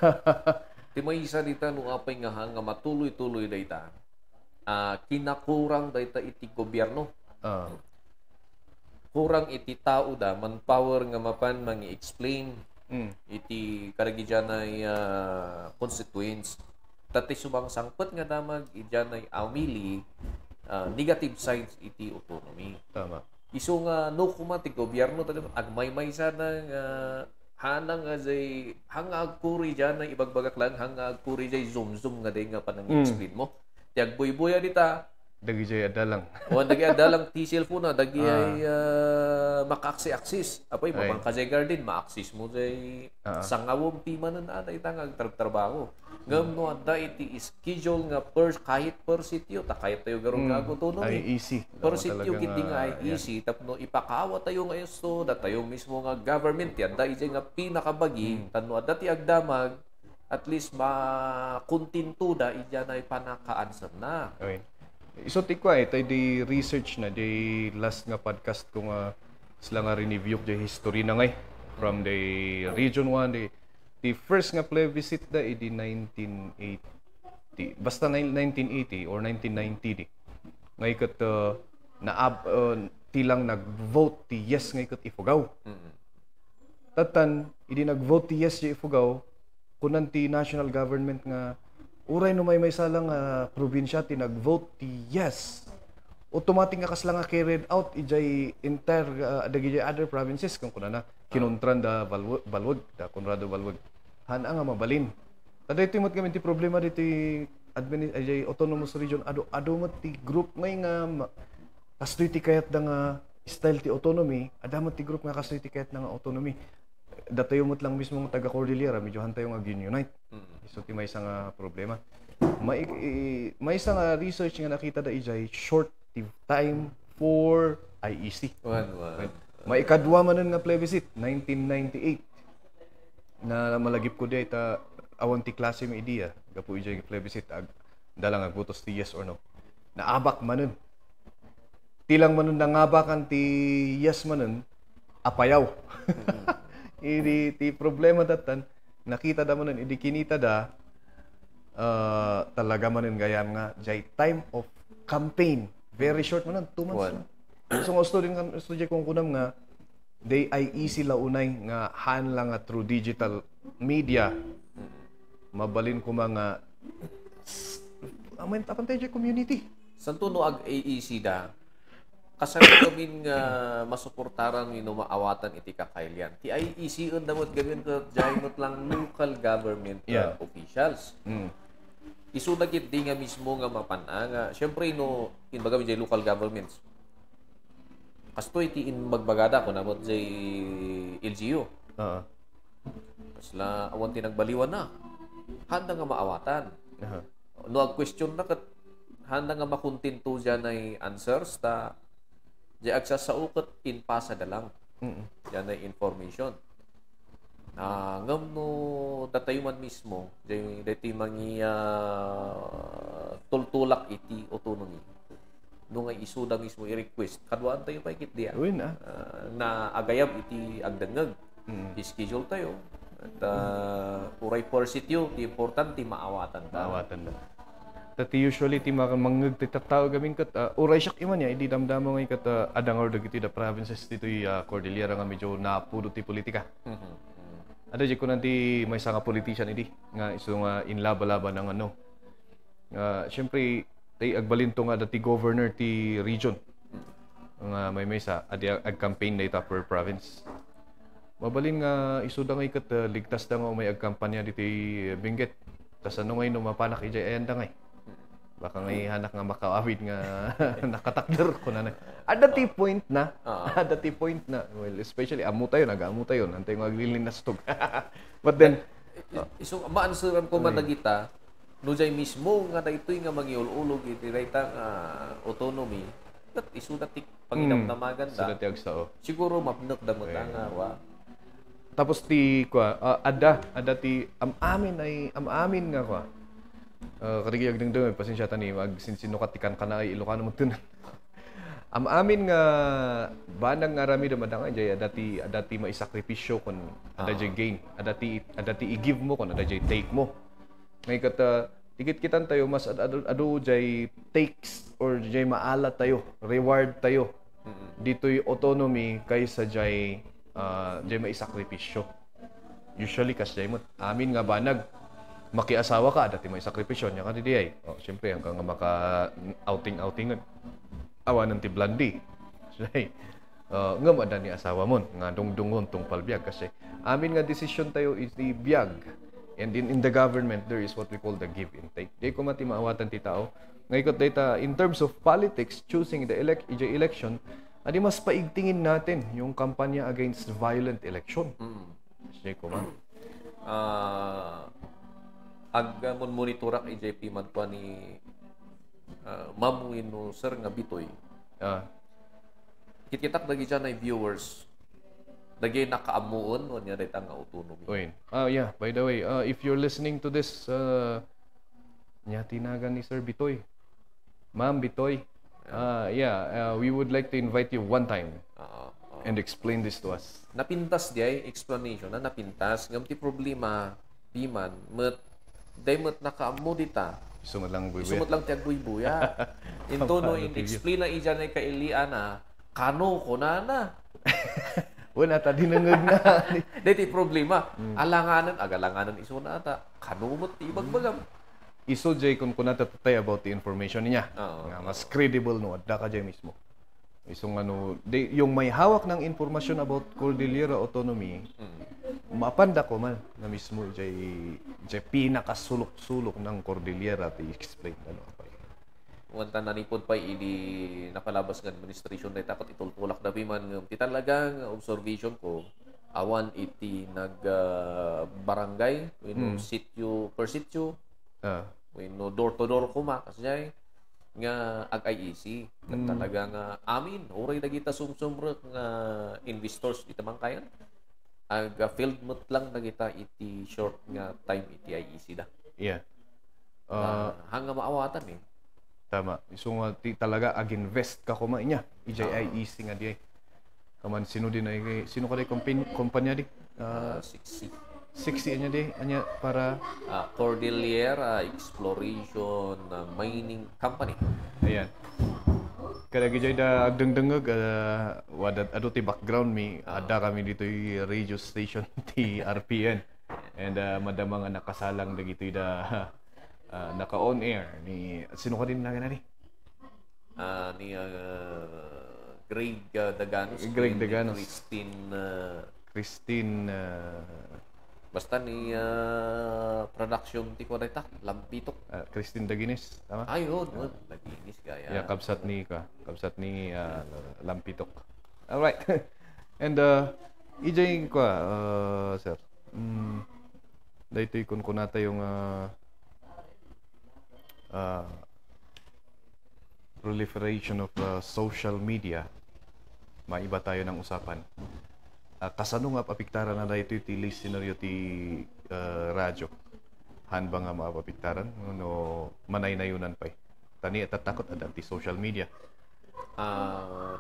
Ti may isa dita no apay nga nga matuloy-tuloy dayta. Kinakurang dayta iti gobyerno. Kurang iti tao da manpower nga mapan mangi-explain iti karagi dyanay constituents tati subang sangpet nga damag idyanay amili negative sides iti autonomy. Tama. Iso nga no kuma ti gobyerno agmay-may sana nga hanang nga jay hanga agkuri dyanay ibagbagak lang hanga agkuri jay zoom nga day nga panang-explain mo. Ti agboy-boya dita dagi jay adalang. Dagi adalang T-cellphone na dagi ay maka-access. Apay mabang kajay garden ma-access mo jay sangawom ti manan aday tangag trabaho. Ngam no ada iti schedule nga kahit per sitio ta kahit tayo garong gago tuno ay easy. Per sitio kiti nga ay easy tapno ipakawa tayo nga isto da tayo mismo nga government yan da ijay nga pinakabagi tanno ada ti agdamag at least makuntinto da ijay na panakaansan na. Okay. Iso ti ko tayo di research na di last nga podcast ko nga sila nga review di history na ngay from the region 1 the first nga plebiscite da di 1980 basta 1980 or 1990 di ngay kat tilang nag-vote ti yes ngay kat Ifugao. Tatan idi nag-vote ti yes ti Ifugao kunan ti national government nga uray no may salang probinsya ti nag-vote ti yes. Automatic nga kasla nga carried out ijay entire dagi other provinces kung kuna na kinuntran da Balwag da Conrado Balwag. Hana nga mabalin. Taday timot kami ti problema dito ijay autonomous region ado mo ti group ngay nga kastoy ti kayat da nga style ti autonomy, adamot ti group nga kastoy ti kayat nga autonomy. Datayo mo't lang mismo taga Cordillera medyo hantayo nga gin-unite. So ti may isang problema. May isang research nga nakita da ijay short time for IEC. May ikadwa man nga plebiscite 1998 na malagip ko di ta awan ti klase may idea gapo ijay plebiscite dalang agbotos ti yes or no. Naabak manen. Tilang manen nangabakan ti yes manen apayaw. Ti problema datan nakita da manen idi kinita da talaga manen gayam nga jay time of campaign very short manen 2 months. So nga student kung kunam nga they ay easy la unay nga han lang nga through digital media mabalin ko mga amen tapan tayo community santo no ag AEC da kasano gamin nga masuportaran no maawatan iti kakailyan. Ti IEC on damot gamin ko jaymot lang local government officials. Isu dagit di nga mismo nga mapananga. Syempre no inbaga mi local governments. Kastoy ti in magbagada ko namot jay LGU. Kasla awan ti nagbaliwan na. Handa nga maawatan. No ag question na kat handa nga makuntinto dyan ay answers ta di agsasaukot in pasa da lang. Yan ay information. Ngam no datayuman mismo dati mangi tultulak iti autonomy. No nga isuda mismo i-request kadwaan tayo pa ikit diya. Na agayab iti agdangag. I-schedule tayo. At uray persityo, ti importante maawatan ta. Maawatan na. Tati usually ti mangag ti tattao gamin kat uray siyak iman ya idi damdamo ngay kat adangor dagiti da provinces dito Cordillera nga medyo napudo ti politika. Ada di ko nanti may sanga politician idi nga iso nga inlaba-laba ng ano. Siyempre tay agbalinto nga dati governor ti region. Nga may mesa adi ag-campaign data per province. Mabalin nga isuda ngay kat ligtas da nga may ag-kampanya diti Benguet. Tas ano ngay no mapanak ijay ayan da ngay. Baka ngay hanak nga makaawid nga nakatakder ko na. Ada ti point na. Ada ti point na. Well, especially amo tayo, nag-amo tayo. Antay nga aglilinas tog. But then, iso maansuran ko man nagita, no jay mismo nga daytoy nga mangiululog iti dayta nga autonomy. Tat isu dati panginamdamagan da. Sudah ti agsao. Siguro mapnok da mo nga wa. Tapos ti ada ti amin nga kwa. Karigiyag ding dong pasensya tani mag sinsinukat tikan kana ay Ilocano mo tun. Amin nga banang nga rami da madanga jay adati maisakripisyo kun ada jay gain, adati i-give mo kun ada jay take mo. Ngay kat tigit-kitan tayo mas adu jay takes or jay maala tayo, reward tayo. Dito'y autonomy kaysa jay maisakripisyo. Usually kas jay mo amin nga banag makiasawa ka dati may sakripisyo nya ka di ay. Oh, syempre hanggang nga maka outing-outingan. Awanan ti blandi. Say, nga madan ni asawa mo nga dungdungon tong palbiag kasi amin nga decision tayo is the biag. And in the government there is what we call the give and take. Di ko mati maawatan ti tao. Ngayon data in terms of politics choosing the election, adi mas paigtingin natin yung kampanya against violent election. Di ko man. Monitorak IJP man pa ni mamuin no sir nga bitoy. Kitkitak dagi dyan ay viewers dagi nakaamuon o niya dayta nga autonomy. Yeah, by the way, if you're listening to this nya tinagan ni Sir Bitoy. Ma'am Bitoy. We would like to invite you one time and explain this to us. Napintas diay explanation na napintas ngam ti problema piman daymot nakaamu dita. Isumot lang tiyag buya. Into no in-explain na iyan ay kailian na kano ko na. Wala ta dinangag na. Dito problema. Agalanganan iso na ata. Kano mo ti bagbagam. Iso jay kun kunata tatay about the information niya. Nga mas credible no adda ka jay mismo. Isong yung may hawak ng informasyon about Cordillera Autonomy, mapanda ko man na mismo jay pinakasulok-sulok ng Cordillera to explain ano pa. Wanta nanipod pa idi napalabas ng administration na takot itultulak na biman ti talagang observation ko awan iti nag barangay sitio per sitio door to door kuma kasi nga ag-IEC talaga nga amin oray dagita sumsumrek nga investors dito man kayan ag field mot lang dagita iti short nga time iti IEC da. Hanga maawatan Tama. So nga talaga ag-invest ka kuma inya IEC nga di kaman sino ka di kumpanya di 60 anya para Cordillera Exploration Mining Company. Ayan. Kada gijay da agdengdengeg wadat ado ti background mi ada kami dito radio station ti RPN and madama nga nakasalang dagitoy da naka on air ni sino ka din na ni Greg Daganos Christine basta ni production ti ko dayta Lampitok. Christine Daginis, tama? Ayun, Daginis kaya. Yeah, kabsat ni Lampitok. All right. And ijay ko sir. Daytoy kun kunata yung proliferation of social media. Maiba tayo ng usapan. Kasano nga papiktaran na dahito ti listener ti radyo? Han ba nga mapapiktaran? No, manay na yunan pa Tani at tatakot at ti social media.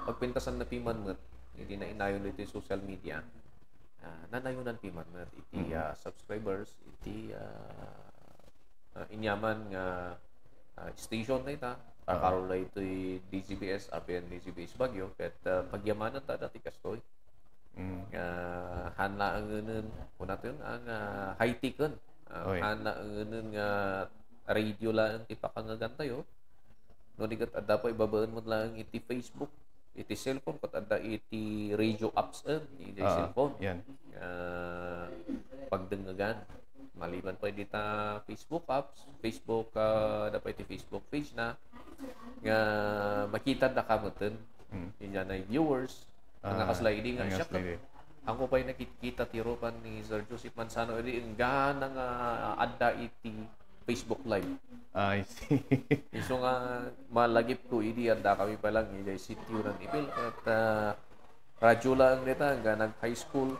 Pagpintasan na piman mo, hindi na inayon dito yung social media. nanayunan piman na iti subscribers iti inyaman nga station na ita karon na ito'y DZBS RPN DZBS Baguio ket pagyamanan ta dati kastoy hanla ang ganun kuna to yun ang high-tech hanla ang ganun nga radio lang ti pakangagan tayo no dikat adda po ibabaan mo lang iti Facebook iti cellphone kat adda iti radio apps iti cellphone yan pagdengagan maliban pa dita Facebook apps Facebook dapat iti Facebook page na nga makita na kamutin yan ay viewers ang nakasliding ang siya ang ko pa'y nakikita tiropan ni Sir Joseph Manzano edi ang gana nga adda iti Facebook live I see iso nga malagip ko idi adda kami pa lang iti sityo ng ipil at radyo lang nita nga nag high school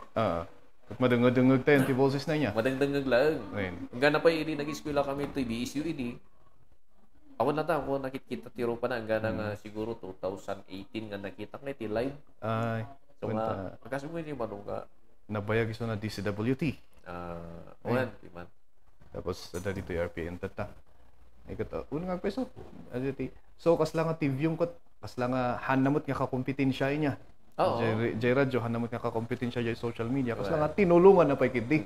at madungag-dungag tayo ti boses na niya madangdangag lang ayun ang gana pa idi nag-eskwela kami ito BSU idi ako na ta ako nakikita tiro pa na ang gana nga siguro 2018 nga nakita nga iti live ay so nga pagkasumo niyo manong nga nabayag iso na DCWT uwan man tapos ada dito yung RPN tata ay kata una nga peso so kasla nga TV yung kasla nga hanamot nga kakompetensya niya Jay radyo hanamot nga kakompetensya jay social media kasla nga tinulungan na pa ikiti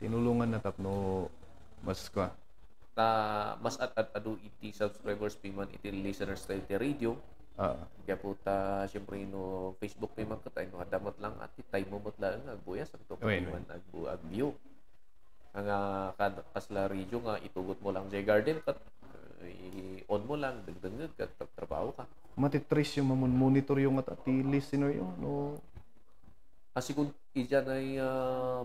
tinulungan na tapno mas ka mas at adu iti subscribers piman iti listeners tayo iti radio kaya po siyempre no Facebook piman ka tayo no adamot lang at itay mo mot lang agbuyas ang to piman agview ang kasla radio nga itugot mo lang jay garden kat on mo lang dagdangag kat trabaho ka matitrace yung monitor yung at ati listener yung no kung iyan ay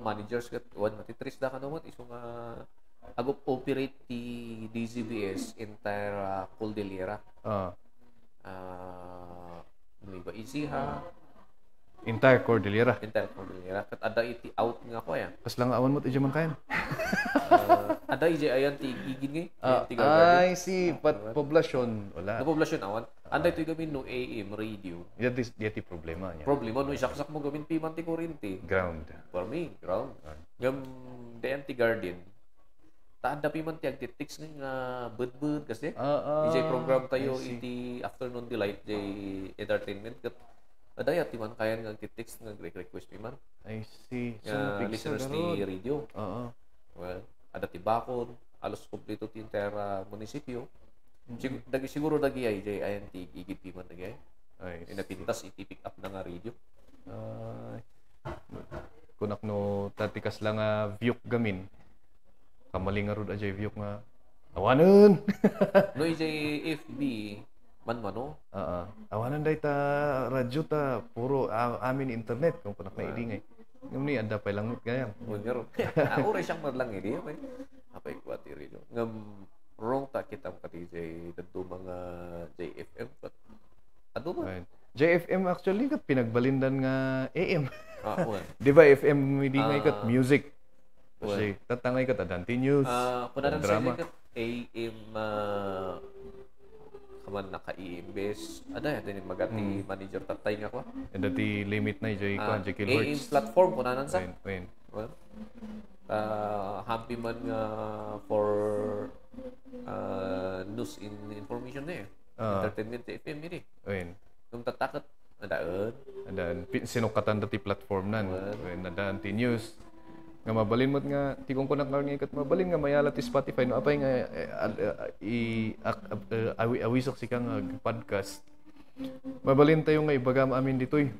managers kat matitrace da ka naman iso nga agop operate ti DZBS entire Cordillera. May ba easy ha? Entire Cordillera. Entire Cordillera. Kat ada iti out nga ko ya. Kas lang awan mo ti jaman kayan. Ada iti ayan ti gigin ngay. Ay si poblasyon wala. No poblasyon awan. Anda ito gamin no AM radio. Yati problema niya. Problema no isaksak mo gamin piman ti kuryente. Ground. For me, ground. Ngam the anti garden. Taanda pi man ti agtitix nga budbud kasi ijay program tayo iti afternoon delight jay entertainment kat adaya ti man kayan nga agtitix nga request pi man I see so listeners ti radio well ada ti bakod alos kompleto ti entire munisipyo siguro dagi ay jay ayan ti gigit pi man dagi ay inapintas iti pick up na nga radio kunak no tatikas lang view gamin kamaling nga rod ajay view nga awanon no ijay FB man-mano awanan day ta radyo ta puro amin internet kung kunak na idingay ngam ni anda pa lang gayam ngaro ore siyang madlang idi apay kwati radio ngam wrong ta kitam kati jay dadto mga JFM but ado ba JFM actually kat pinagbalindan nga AM di di ba FM idingay kat music kasi tatangay ka tadanti news kunaran sa ikat AM kaman naka-iimbes ada din magati manager tatay nga ko and dati limit na jay ko jay AM kilohertz platform kunaran sa well happy man nga for news information na entertainment FM ini nung tatakat adaan sinukatan dati platform nan adaan ti news nga mabalin mo nga tikong kunak nga ikat mabalin nga mayala ti Spotify no apay nga awisok si kang podcast mabalin tayo nga ibagam amin ditoy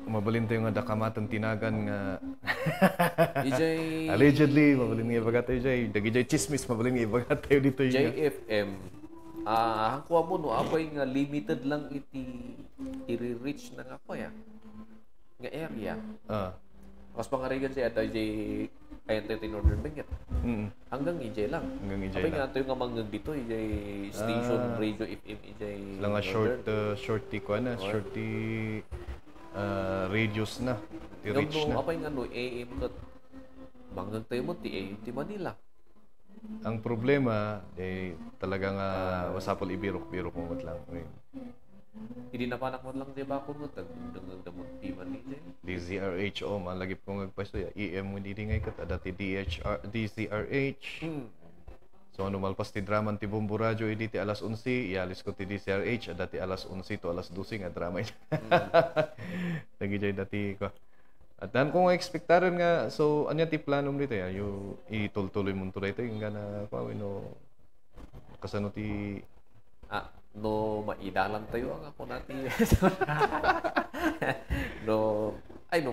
mabalin tayo nga dakamatan tinagan nga allegedly mabalin nga ibagat tayo jay dagi jay chismis mabalin nga ibagat tayo ditoy JFM hangkuha mo no apay nga limited lang iti i-reach na nga ko ya nga area mas pangarigan siya at jay ayante ti Northern Benguet hanggang ijay lang apay nga ito yung amang dito ijay station radio FM ijay lang nga short ti ko na short ti radios na ti reach na apay nga no AM kat banggang tayo mo ti AM ti Manila ang problema talagang wasapol ibirok-birok mo lang Hindi na panak mo lang di ba ako mo tagdang damot di man ni Jay. DZRH, malagi po magpasto ya. EM mo hindi ngay kat dati DZRH. So ano malpas ti drama ti Bombo Radyo ti alas 11, ialis ko ti DZRH dati alas 11 to alas 12 nga drama. Nagijay dati ko. At dan kung ekspektaran nga, so anya ti plano mo dito ya, yung itultuloy mo tuloy ito, yung gana, no, kasano ti... No, maidalan tayo ang ako natin. no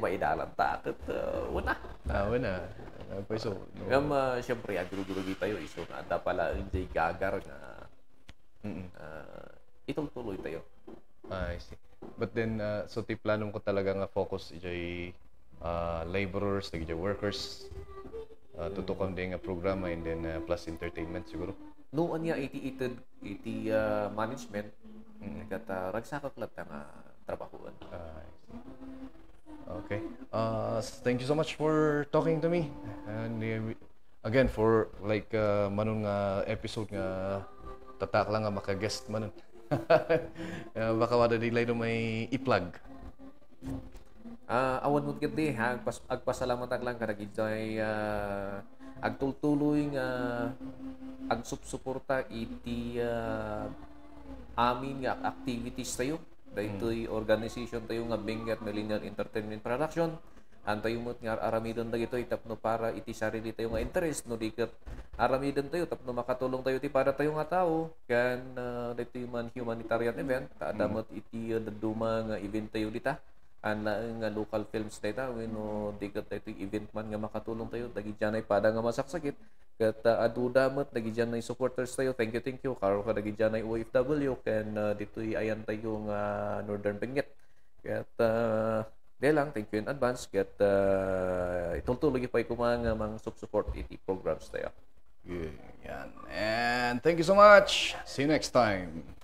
maidalan ta. Una. Una. So, no. Siyempre, aguro-gurugi tayo, iso na ada pala ang jay gagar nga itultuloy tayo. I see. But then, so ti plano ko talaga nga focus ijay laborers, ijay workers, tutukan din nga programa and then plus entertainment siguro. Noon niya iti management kata ragsakak lat nga trabahuan. Okay. Thank you so much for talking to me. And again for like manon nga episode nga tatak lang nga maka-guest manon. Baka wala dilay no may i-plug. Awan mo gid agpasalamat lang kadagid ay agtultuloy nga agsupsuporta iti amin nga activities tayo. Daytoy organization tayo nga Benguet Millennial Entertainment Production. Antayo mo't nga aramidon dagito tapno para iti sarili tayo nga interest no diket aramidon tayo tapno makatulong tayo ti para tayo nga tao kan daytoy man humanitarian event adamot iti daduma nga event tayo dita. Nga local films data no diket tayo event man nga makatulong tayo dagi janay pada nga masaksakit ket adudamot dagi janay supporters tayo. Thank you karo ka dagi janay OFW ken ditoy ayan tayo nga Northern Benguet ket lang thank you in advance ket itultuloy pa ko mga mang support iti programs tayo. Yan. And thank you so much. See you next time.